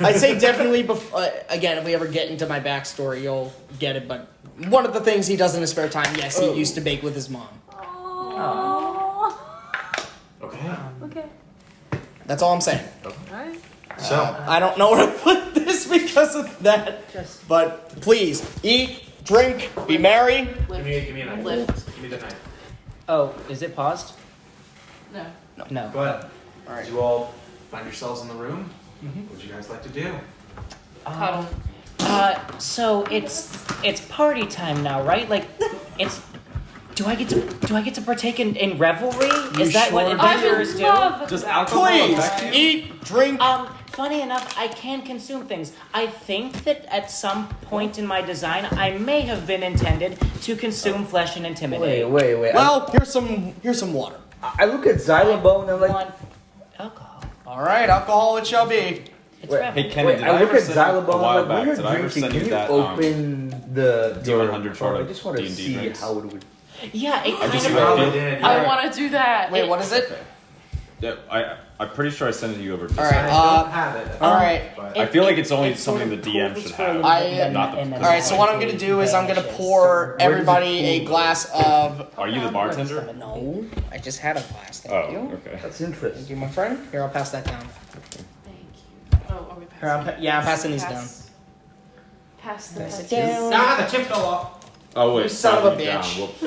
I say definitely. Again, if we ever get into my backstory, you'll get it. But one of the things he does in his spare time, yes, he used to bake with his mom. Aww. Okay. Okay. That's all I'm saying. Alright. So, I don't know where to put this because of that. Just But please, eat, drink, be merry. give me a knife. Lift. Give me the knife. oh, is it paused? No. No. Go ahead. All right. You all find yourselves in the room. What would you guys like to do? Cuddle. So it's party time now, right? Like, it's. Do I get to partake in revelry? Is that what adventurers do? Does alcohol Please affect you? eat, drink. Funny enough, I can consume things. I think that at some point in my design, I may have been intended to consume flesh and intimidate. Wait. Well, here's some water. I look at Xylobone and I'm like, Want alcohol. All right, alcohol it shall be. It's Wait, revel. Hey Kenny, did I I look ever at send Xylobone a while and I'm back? like, Did when I you're ever drinking, send can you you that open the D100 chart I of just want to D&D see drinks? how it would. Yeah, it I kind just of. feel- did. I want to do that. Wait, what is it? Yeah, I'm pretty sure I sent it to you over. All I right. don't have it. All right. But I feel like it's only It sort something of the DM cools should for a have. little bit and not the- then All right. So what I'm gonna do is I'm gonna pour everybody a glass of. Are you the bartender? No, I just had a glass. Thank Oh, you. okay. That's Thank interesting. you, my friend. Here, I'll pass that down. Thank you. Oh, are we Here, I'm passing? I'm passing these down. Pass the Pass it pencils. down. Ah, the chip fell off. Oh wait, You son of a down. bitch. Whoops.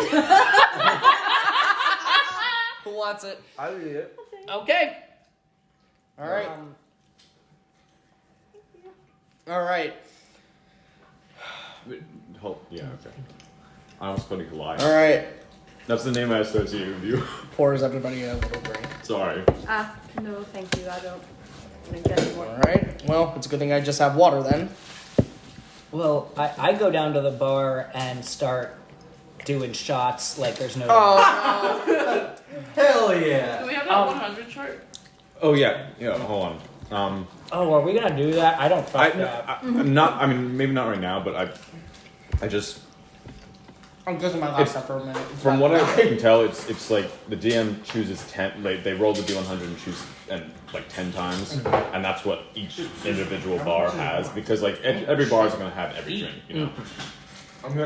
Who wants it? I'll eat it. Okay. All right. All right. Yeah, okay. I almost called you Goliath. All right. That's the name I associate with you. Pours everybody a little drink. Sorry. No, thank you. I don't drink anymore. All right. Well, it's a good thing I just have water then. Well, I go down to the bar and start doing shots like there's no. Oh Hell Do yeah. we have that 100 chart? Oh yeah. Hold on. Oh, are we gonna do that? I don't fuck that. I'm not. I mean, maybe not right now, but I just. I'm good in my laptop for a minute. From what I can tell, it's like the DM chooses 10. Like they roll the d100 and choose like 10 times, and that's what each individual bar has. Because like every bar is gonna have every drink, you know.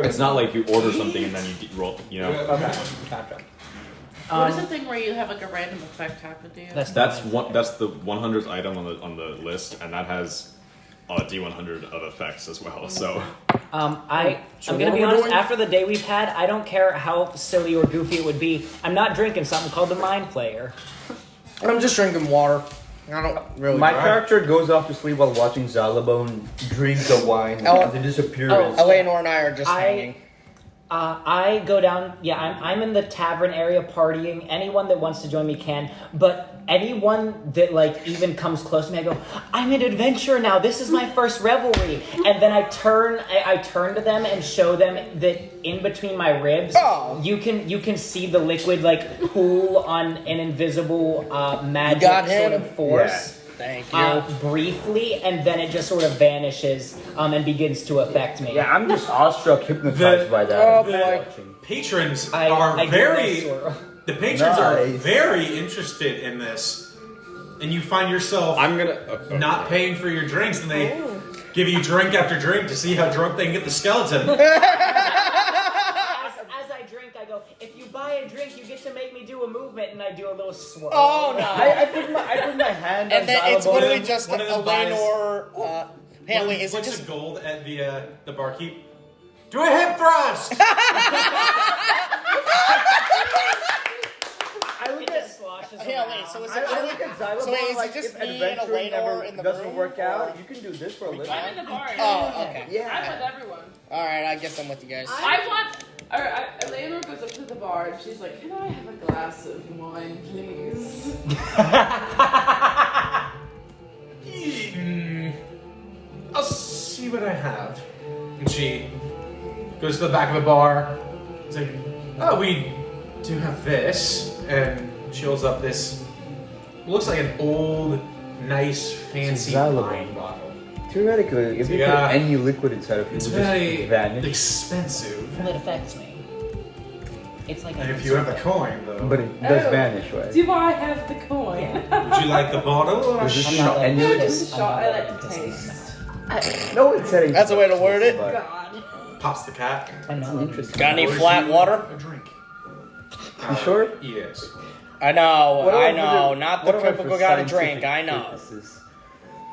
It's not like you order something and then you roll, you know. Okay. Gotcha. What is the thing where you have like a random effect happen to you? That's That's the 100th item on the list, and that has a d100 of effects as well. So. I'm gonna what be are we honest. doing? After the day we've had, I don't care how silly or goofy it would be. I'm not drinking something called the Mind Flayer. I'm just drinking water. I don't really. My character goes off to sleep while watching Xylobone drink the wine. Oh. The disappearance. Eleanor and I are just hanging. I go down. Yeah, I'm in the tavern area partying. Anyone that wants to join me can. But anyone that like even comes close to me, I go, I'm an adventurer now. This is my first revelry. And then I turn to them and show them that in between my ribs, you can see the liquid like pool on an invisible magic got sort him? of force. Thank you. Briefly, and then it just sort of vanishes and begins to affect me. Yeah, I'm just awestruck, hypnotized by that. Oh, boy. Patrons I are do very. this sort of- The patrons are Nice. very interested in this, and you find yourself I'm gonna not paying for your drinks, and they give you drink after drink to see how drunk they can get the skeleton. As I drink, I go, if you buy a drink, you get to make me do a movement, and I do a little swirl. Oh no. I put my hand on And then it's Xylobone. literally just One of them buys- Eleanor. Hey, One wait, is it flicks just? of gold at the barkeep? Do a hip thrust. It just sloshes Hey, around. wait, so is I it look literally? at Xylobone So wait, is it like just if me and adventuring Eleanor never in the doesn't room, work or- out, you can do this for a living. I'm in the bar. Oh, okay. Yeah. I'm with everyone. All right, I guess I'm with you guys. I want. Eleanor goes up to the bar and she's like, "Can I have a glass of wine, please?" I'll see what I have. And she goes to the back of the bar. It's like, oh, we do have this, and she holds up this. Looks like an old, nice, fancy Xylobone. wine bottle. Theoretically, if you Yeah. put any liquid inside of it, It's it will very just vanish. expensive. Well, it affects me. It's like And if you have the coin, though, But it does Oh. vanish, right? Do I have the coin? would you like the bottle or a Is this I'm shot? not letting And this you- piss- Just I'm a shot. not I letting like the piss in taste. his mouth. No, it's setting. That's the way to word it. but God. Pops the cat. I'm not letting Interesting. Got any Pours flat you water? A drink. You sure? Yes. I know, What I about know. for Not the what about typical for guy to scientific drink. I know. purposes?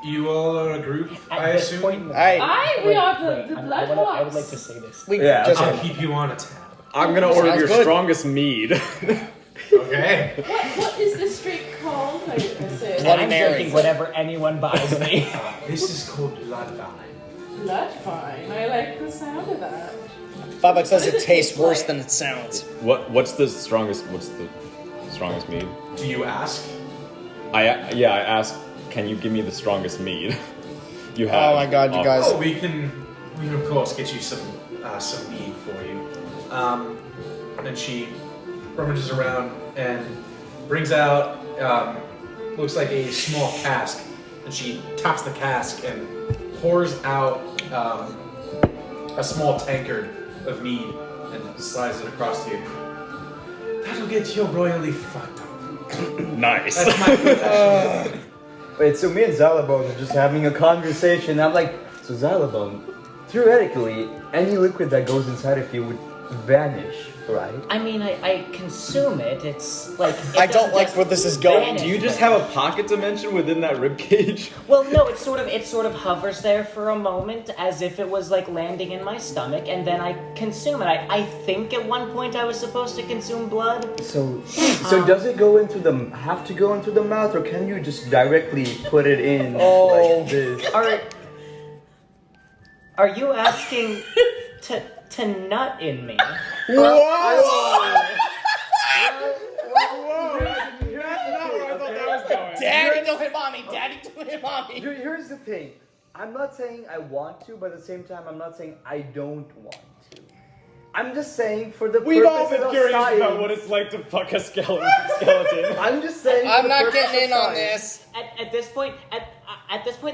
You all are a group, At I this assume? point in the Hey, We Wait, are wait, the I blood would like hawks. to say this. we Yeah, just. I'll keep you on a tab. I'm gonna order Sounds your good. strongest mead. Okay. What is this drink called? I say it. Bloody I'm Mary. drinking whatever anyone buys me. This is called blood vine. Blood fine. I like the sound of that. Bobak says What it does it tastes taste worse like? than it sounds. What's the strongest mead? Do you ask? I asked, can you give me the strongest mead you have? Oh my God, you guys. Oh, we can of course get you some mead for you. And she rummages around and brings out looks like a small cask, and she taps the cask and pours out a small tankard of mead and slides it across to you. That'll get you royally fucked up. Nice. That's my profession. Wait, so me and Xylabone are just having a conversation. I'm like, so Xylabone, theoretically, any liquid that goes inside of you would vanish, right? I mean, I consume it. It's like it I don't doesn't like just where this is going. vanish, Do you just but- have a pocket dimension within that rib cage? Well, no. It sort of hovers there for a moment, as if it was like landing in my stomach, and then I consume it. I think at one point I was supposed to consume blood. So does it have to go into the mouth, or can you just directly put it in like this? Are you asking to nut in me? Daddy, don't hit mommy. Daddy, don't hit mommy. Here's the thing. I'm not saying I want to, but at the same time, I'm not saying I don't want to. I'm just saying for the We've all purposes been of curious science. about what it's like to fuck a skeleton. I'm just saying. I'm for the not purpose getting in of on science. this. At this point,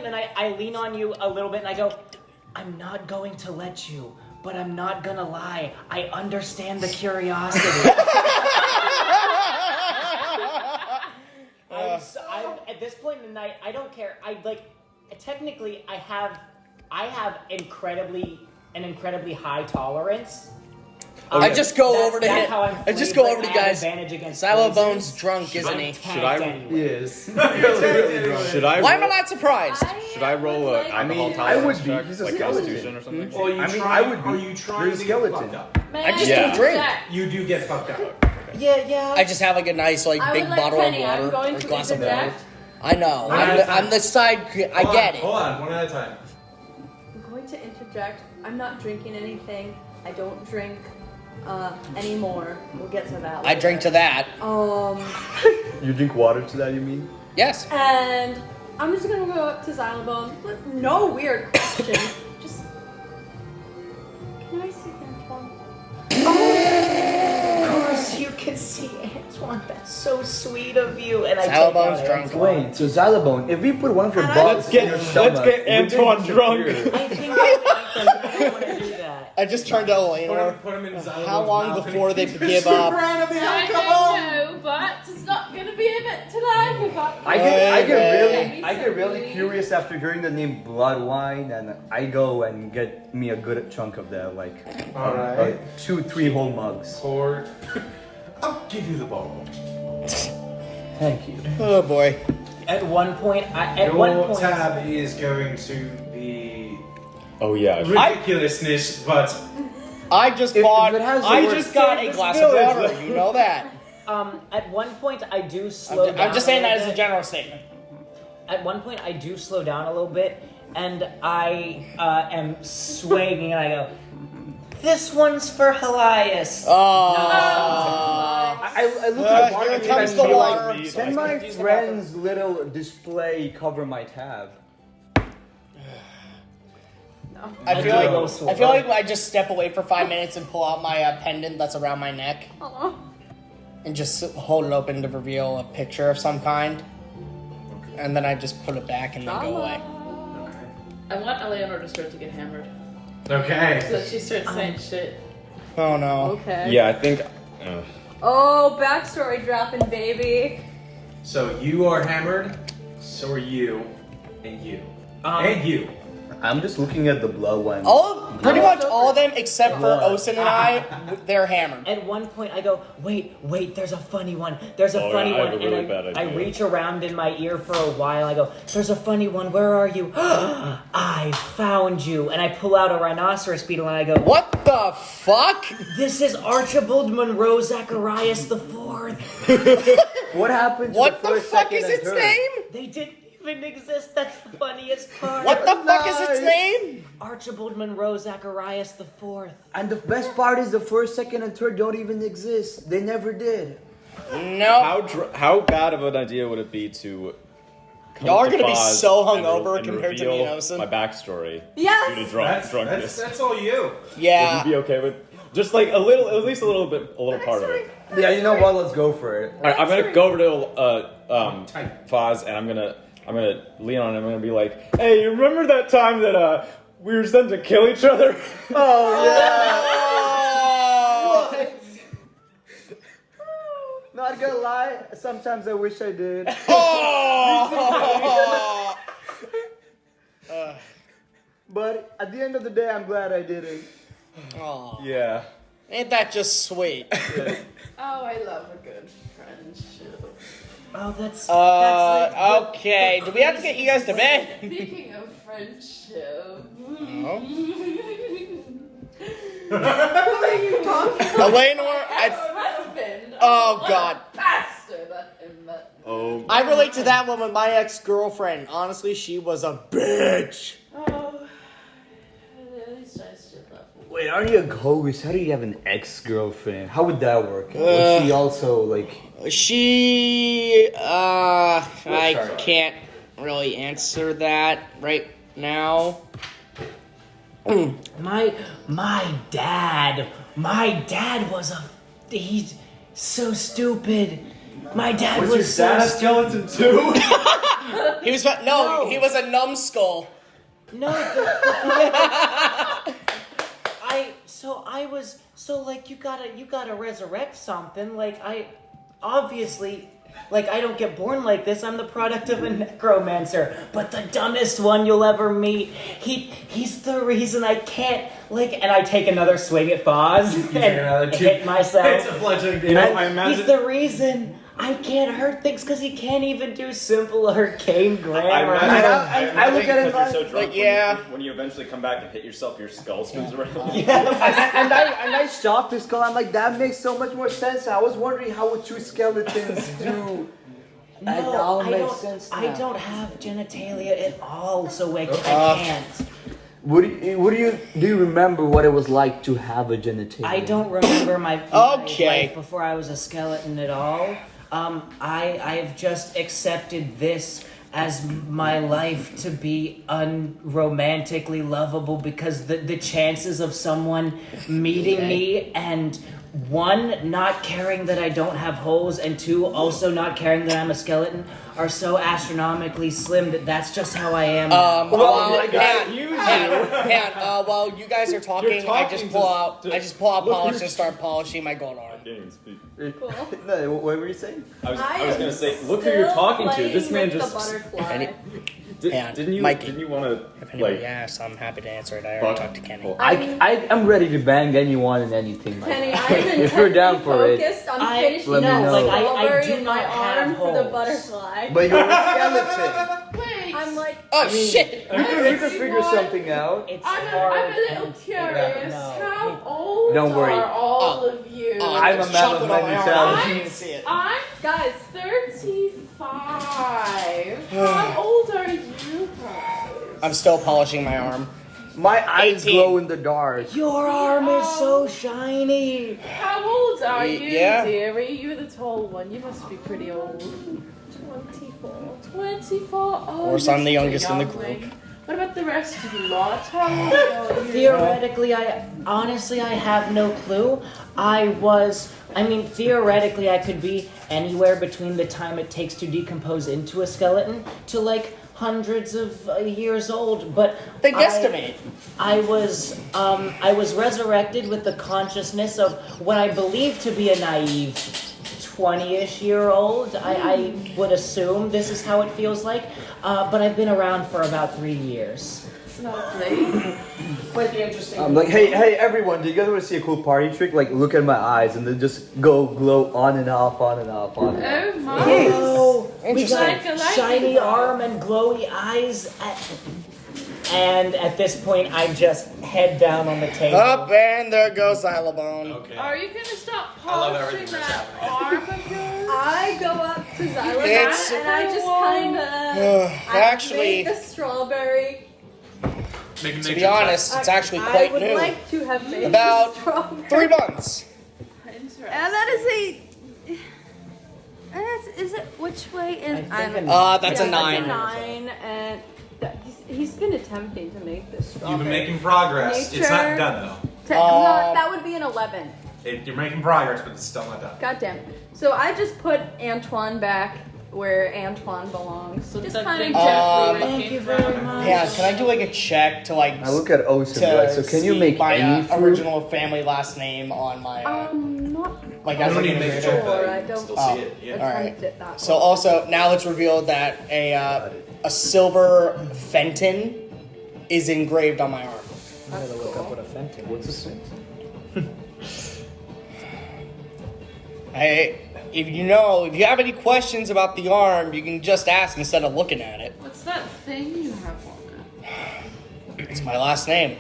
then I lean on you a little bit and I go, I'm not going to let you, but I'm not gonna lie. I understand the curiosity. I'm at this point in the night, I don't care. Technically, I have an incredibly high tolerance. I just go over to that's him. how I'm I just free, go but over to I you have guys. advantage against Silo poisons. Bone's drunk, isn't I'm he? tagged Should I- anyway. Yes. Should I? Why am I not surprised? Should I roll a alcohol I tolerance would be. check, He's a like skeleton. Constitution or something? Or I mean, I would be. Are you trying You're a to skeleton. get fucked up? I just Yeah. don't drink. You do get fucked up. Yeah. I just have like a nice I big would like bottle Penny, of I'm water going or to glass of water. interject. I know. One at a time. I'm the side. I get it. Hold on, one at a time. I'm going to interject. I'm not drinking anything. I don't drink anymore. We'll get to that. I drink to that. You drink water to that, you mean? Yes. And I'm just gonna go up to Xylabone. With no weird questions. Just. Can I see Antoine? Of course, you can see Antoine. That's so sweet of you. And I take Xylobone's out drunk. Antoine. Wait, so Xylabone, if we put one of your And balls in your let's stomach, get would they Antoine drunk. disappear? I think I don't want to do that. I just turned to Elena. Put him in Xylobone's How long mouth before and they he's give super up? proud of the I alcohol. don't know, but it's not gonna be a bit till I give up. I get Maybe really somebody- curious after hearing the name Blood Wine, and I go and get me a good chunk of that, like Alright. 2-3 whole mugs. Pour. I'll give you the bottle. Thank you. Oh boy. At one point, Your tab is going to be Oh yeah. ridiculousness, but I just If bought. it has the I word just got a Service glass of Village, water. You know that. At one point, I do slow down. I'm just saying that little as a bit. general statement. At one point, I do slow down a little bit, and I am swaying, and I go, "This one's for Helias." Oh. I look at the water here and comes I the feel water. like, can my friend's little display cover my tab? I feel I like do. I feel like I just step away for 5 minutes and pull out my pendant that's around my neck Aw. and just hold it open to reveal a picture of some kind, and then I just put it back and then go away. I want Eleanor to start to get hammered. okay. So that she starts saying shit. Oh no. Okay. Yeah, I think. Oh, backstory dropping, baby. So you are hammered. So are you, and you, and you. I'm just looking at the Blood Wine. Pretty much all of them except for Blood. Osen and I, they're hammered. At one point, I go, wait, there's a funny one. There's a Oh, funny yeah, I have one. a really And bad I idea. reach around in my ear for a while. I go, there's a funny one. Where are you? I found you. And I pull out a rhinoceros beetle and I go, What the fuck? this is Archibald Monroe Zacharias the Fourth. What happened to What the the first, fuck second, is and its third? name? They didn't even exist. That's the funniest part. What the fuck is its name? Archibald Monroe Zacharias the Fourth. And the best part is the first, second, and third don't even exist. They never did. No. How bad of an idea would it be to come Y'all are to gonna be Foz so and hungover and compared to me reveal and Osen? my backstory Yes. due to drunkenness? That's all you. Yeah. Would you be okay with just like a little, at least a little part of it? Yeah, you know what? Let's go for it. All right, I'm gonna go over to Foz and I'm gonna lean on him. I'm gonna be like, "Hey, you remember that time that we were sent to kill each other?" Oh, yeah. Oh. Not gonna lie, sometimes I wish I did. Oh. But at the end of the day, I'm glad I didn't. Oh. Yeah. Ain't that just sweet? Oh, I love a good friendship. Oh, that's like Okay. Do we have to get you guys to bed? Speaking of friendship. Oh. Who are you talking about? Eleanor, Ex-husband. Oh, what God. A bastard. Oh. I relate to that one with my ex-girlfriend. Honestly, she was a bitch. Oh. At least I stood up. Wait, aren't you a ghost? How do you have an ex-girlfriend? How would that work? Was she also like... She, I sorry. can't really answer that right now. my dad. My dad was he's so stupid. My dad was so skeleton too? He was, he was a numbskull. No, you gotta resurrect something. Like I don't get born like this. I'm the product of a necromancer. But the dumbest one you'll ever meet, he's the reason I can't and I take another swing at Foz and hit myself. It's a bludgeoning. You know, I imagine. He's the reason I can't hurt things because he can't even do simple arcane grammar. I look at it because you're so drunk. like, yeah. When you eventually come back and hit yourself, your skull spins around. and I stopped this call. I'm like, that makes so much more sense. I was wondering how would two skeletons do. And it all makes sense now. I don't have genitalia at all, so I can't. Do you remember what it was like to have a genitalia? I don't remember my Okay. life before I was a skeleton at all. I have just accepted this as my life to be unromantically lovable because the chances of someone meeting me and one, not caring that I don't have holes, and two, also not caring that I'm a skeleton are so astronomically slim that that's just how I am. While you guys are talking, I just pull out polish and start polishing my gold arm. I can't even speak. No, what were you saying? I was gonna say, look who you're talking to. This man just. The butterfly. Didn't you want to If anybody asks, I'm happy to answer it. I already talked to Kenny. I'm ready to bang anyone and anything. Penny, I'm If you're down for it. focused on I- finishing let me the know. I do in my not have arm for the holes. butterfly. But you're a skeleton. Wait. I'm like, Oh shit! You can figure something out. It's I'm hard. a little and- curious. No. How old Don't worry. are all of you? I'm a man of many talents. You didn't see it. I'm, guys, 35. How old are you guys? I'm still polishing my arm. My eyes 18. glow in the dark. Your arm is so shiny. How old are you, Yeah. dearie? You're the tall one. You must be pretty old. 24. 24? Oh, Of course, I'm the youngest in the group. youngling. What about the rest of you lot? How old are you? Theoretically, I have no clue. Theoretically, I could be anywhere between the time it takes to decompose into a skeleton to hundreds of years old. But They guesstimate. I was resurrected with the consciousness of what I believe to be a naive 20-ish year old. I would assume this is how it feels like. But I've been around for about 3 years. Lovely. Quite the interesting. I'm like, hey, everyone, do you guys want to see a cool party trick? Like, look at my eyes and then just glow on and off, on and off, on and off. Oh my. Oh, we got Interesting. Like a shiny lightning arm and glowy eyes. And at this point, I just head down on the table. Up and there goes Xylobone. Okay. Are you gonna stop I love polishing everything that's that happening. arm of yours? I go up to Xylophone It's- and I just kind of Actually, make the strawberry. Make a to nature be check. honest, it's actually I quite would new. like to have made About the strawberry. 3 months. Interesting. And that is a. Is it which way is? I think That's a 9. That's a 9, and he's been attempting to make this strawberry. You've been making progress. It's not Nature. done though. That would be an 11. You're making progress, but it's still not done. God damn it. So I just put Antoine back where Antoine belongs. So Just the kind big of jet gently. thank you very much. Yeah, can I do like a check to like I look at Ocean, right? So can you see make my any fruit? original family last name on my Not like You as don't like need an to make a integrator? check though. I You can don't- still Oh. see it. Yeah. All right. attempt it that So way. also now it's revealed that a silver Fenton is engraved on my arm. I'm gonna look up what a Fenton. What's this? Hey, if you have any questions about the arm, you can just ask instead of looking at it. What's that thing you have on it? It's my last name.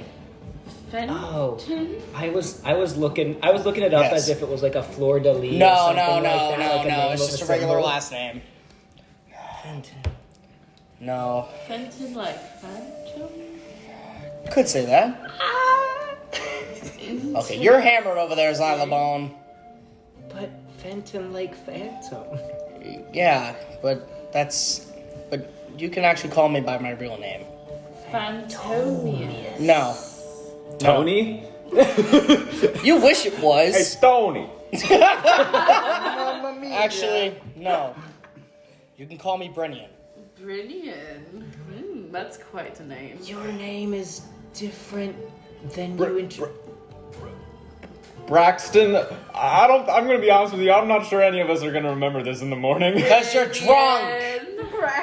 Fenton? Oh. I was looking it up Yes. as if it was like a fleur de lis. or No, something no, like no, that, no, like a no. name It's of just a symbol. regular last name. Fenton. No. Fenton like phantom? Could say that. Okay, you're hammered over there, Xylobone. But Fenton like Phantom. Yeah, but you can actually call me by my real name. Fantonius. No. Tony? You wish it was. Hey, Tony! Actually, no. You can call me Brennian. Brilliant. That's quite a name. Your name is different than Br- you intro. Braxton, I'm gonna be honest with you, I'm not sure any of us are gonna remember this in the morning. Because you're drunk.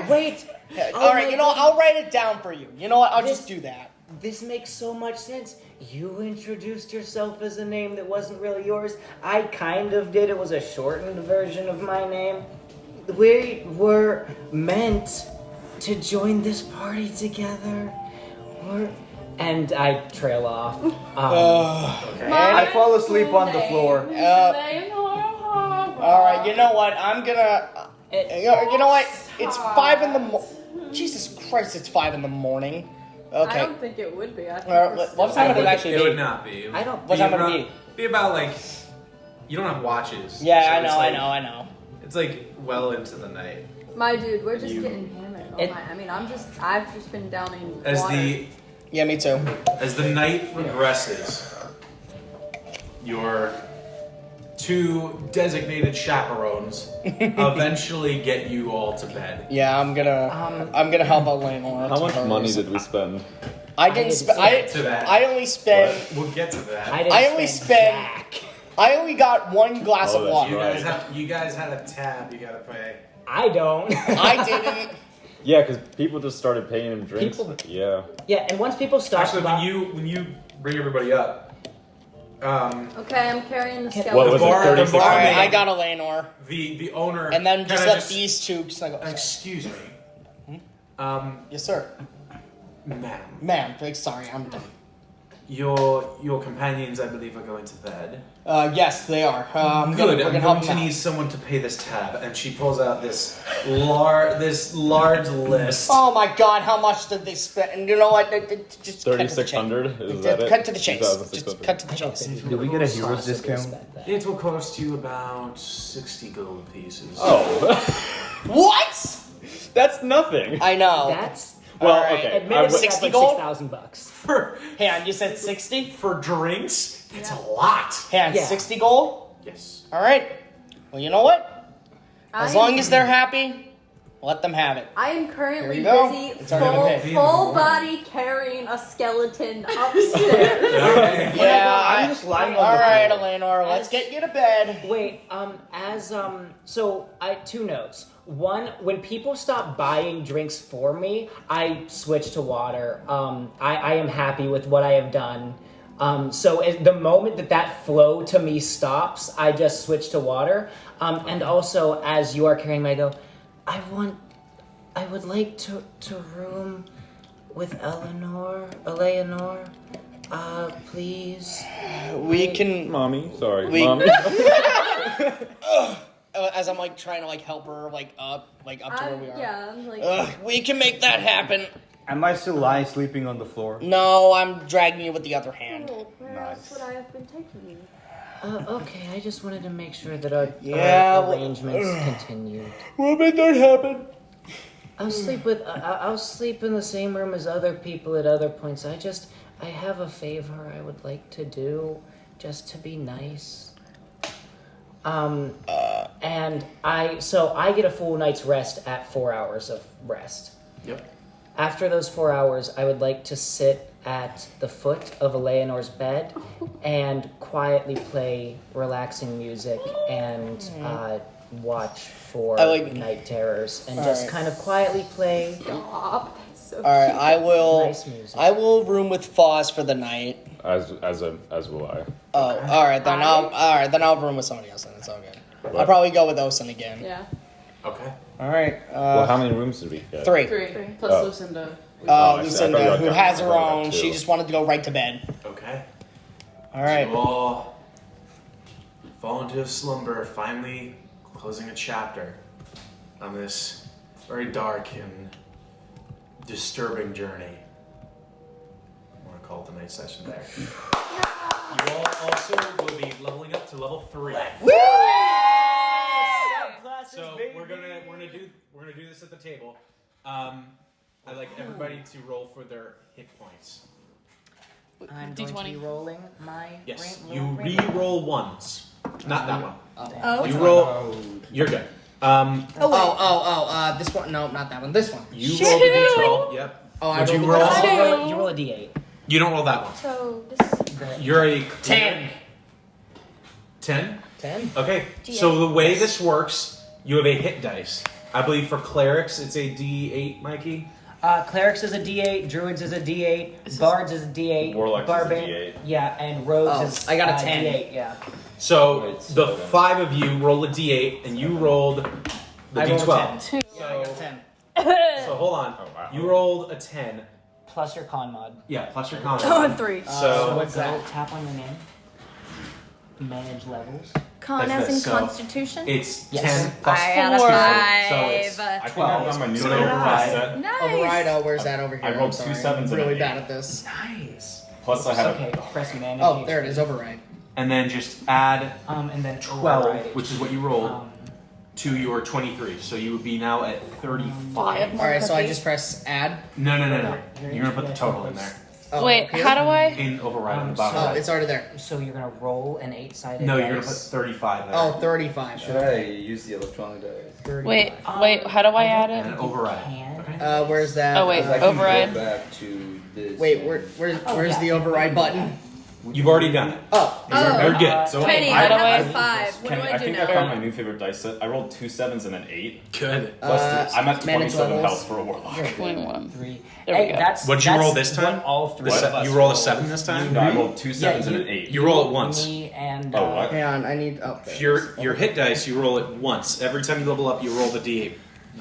Wait. Alright, my you know what? I'll write it down for you. You know what? I'll This- just do that. This makes so much sense. You introduced yourself as a name that wasn't really yours. I kind of did. It was a shortened version of my name. We were meant to join this party together. And I trail off. Okay. I fall asleep on the floor. Alright, you know what? I'm gonna. You know what? It's 5 in the morning. Jesus Christ, it's 5 in the morning. I Okay. don't think it would be. I think Alright, we're what still- time would it actually It be? would not be. I don't. What time would about, it be? Be about like. You don't have watches. Yeah, so I it's know, like- I know. It's like well into the night. My dude, we're just You- getting hammered. Oh It- my! I mean, I've just been downing As water. Yeah, me too. the night progresses, your 2 designated chaperones eventually get you all to bed. Yeah, I'm gonna help out Lenore. How much money did we spend? I didn't spend. To that. I only spent. We'll get to that. I only spent. I only got 1 glass Oh, of that's water. You guys had a tab you gotta pay. I don't. I didn't. Yeah, because people just started paying him drinks. People- Yeah. Yeah, and once people stop. Actually, when you bring everybody up, Okay, I'm carrying the skeleton. What was it, bar- 36? the bar- Alright, I got a Lenore. the owner And then just kinda let these 2. Just like, Excuse me. yes, sir. Ma'am, Ma'am, sorry, I'm done. your companions, I believe, are going to bed. Yes, they are. Good. We're I'm gonna going help to them need out. someone to pay this tab, and she pulls out this large list. Oh my God, how much did they spend? And you know what? Just cut to the chase. 3,600? Is that it? Cut to the chase. 2,600. Just cut to the chase. Did we get a hero's discount? It will cost you about 60 gold pieces. Oh. What? That's nothing. I know. That's Well, All right. okay. admittedly that's 60 like gold? $6,000. For Hang on, you said 60? for drinks, that's a lot. Hang on, Yeah. 60 gold? Yes. All right. Well, you know what? As I long am- as they're happy, let them have it. I am Here you currently go. busy It's already been paid. full body carrying a skeleton upstairs. Okay. Yeah, I'm just lying on All the right, floor. Eleanor, let's get you to bed. Wait, so I 2 notes. One, when people stop buying drinks for me, I switch to water. I am happy with what I have done. So at the moment that flow to me stops, I just switch to water. And also, as you are carrying me, I go, I would like to room with Eleanor, please. We can. Mommy, sorry. We- Mommy. As I'm like trying to like help her like up to where we are. Yeah, I'm like. We can make that happen. Am I still lying sleeping on the floor? No, I'm dragging you with the other hand. Oh, where else would I have been taking you? Okay, I just wanted to make sure that our well, arrangements continued. We'll make that happen. I'll sleep in the same room as other people at other points. I have a favor I would like to do, just to be nice. And I get a full night's rest at 4 hours of rest. Yep. After those 4 hours, I would like to sit at the foot of Eleanor's bed and quietly play relaxing music and watch for night terrors and just kind of quietly play. Stop. That's so All right, cute. I will. Nice music. I will room with Foz for the night. As will I. Oh, all right then. I'll room with somebody else. Then it's all good. I'll probably go with Osen again. Yeah. Okay. All right. Well, how many rooms did we get? 3. 3 plus Oh. Lucinda. I see. I thought Lucinda, you who got- has her I thought you got own. 2. She just wanted to go right to bed. Okay. All right. You all fall into a slumber, finally closing a chapter on this very dark and disturbing journey. I want to call it the night session there. You all also will be leveling up to level 3. So we're gonna do this at the table. I'd like everybody to roll for their hit points. I'm going to D20. be rolling my Yes, roll you right now. re-roll ones. Not that one. Oh. You roll. You're good. This one. No, not that one. This one. You roll the d12. Yep. Oh, I Would you rolled roll? the You roll a d8. You don't roll that one. So this. You're a 10. 10? 10. Okay. So the way this works, you have a hit dice. I believe for clerics it's a d8, Mikey. Clerics is a D8, Druids is a D8, Bards is a D8, Warlocks is a Barbar- D8. Yeah, and Rogues Oh, is I got a 10. D8, yeah. So Wait, the so 5 of you roll a d8, and you rolled the I rolled d12. 10. Yeah, I got 10. So hold on. Oh, wow. You rolled a 10. Plus your con mod. Yeah, plus your con. Oh, 3. So what's go that? tap on your name. Manage levels. Con Like as in this, so Constitution? it's Yes. 10 plus I got a 4. 5. So it's I think I 12. got my new So favorite override. dice set. Nice. Override. Oh, where's that over here? I rolled I'm 2 sorry. 7s and I'm really an bad 8. at this. Nice. Plus I have Okay, press manage. Oh, there it is. Override. And then just add And then 12, override. which is what you rolled, Um, to your 23. So you would be now at 35. All right, so I just press add. No. You're gonna put the total in there. Oh, Wait, here? how do I? In override on the Um, bottom. Oh, it's already there. so you're gonna roll an 8-sided No, dice. you're gonna put 35 there. Oh, 35. Should I use the electronic dice? 35. Wait, how do I add And it? an override. Can. Okay. Where's that? Oh, wait. I can Override. Go back to this. Wait, where's the override button? You've already done it. Oh, You're good. So Penny, How I do have I- a 5. What Kenny, do I I do think I now? found my new favorite dice set. I rolled 2 7s and an 8. Good. Plus I'm at manage 27 levels. health for a warlock. 21. 3. There we Hey, go. that's What'd you that's roll this time? what all The three se- of us you roll a rolled. 7 this time? No, I rolled 2 7s and you- an 8. You roll it once. Me and Oh, what? hang on. I need. Oh, there it is. Your hit dice, you roll it once. Every time you level up, you roll the d8.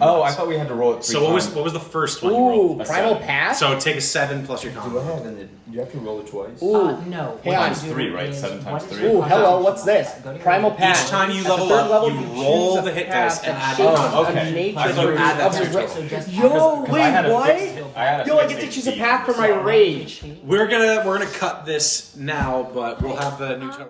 Oh, I once. thought we had to roll it 3 So times. what was the first one you rolled? Ooh, A primal 7. pass. So take a 7 plus your Do con. I have an? You have to roll it twice. Ooh. No. Hang what on. you do 3, right? is- 7 times what is 3. your Ooh, hello. What's this? Go to your- Primal pass. Each time you At the level third up, level, you choose roll a the hit path dice and that add shapes your a con. Okay. nature So you through add that to your of total. So just Yo, Because I wait, had a what? fixed- I had a Yo, I fixed get to choose a HP. path for my rage. We're gonna cut this now, but we'll have the new total.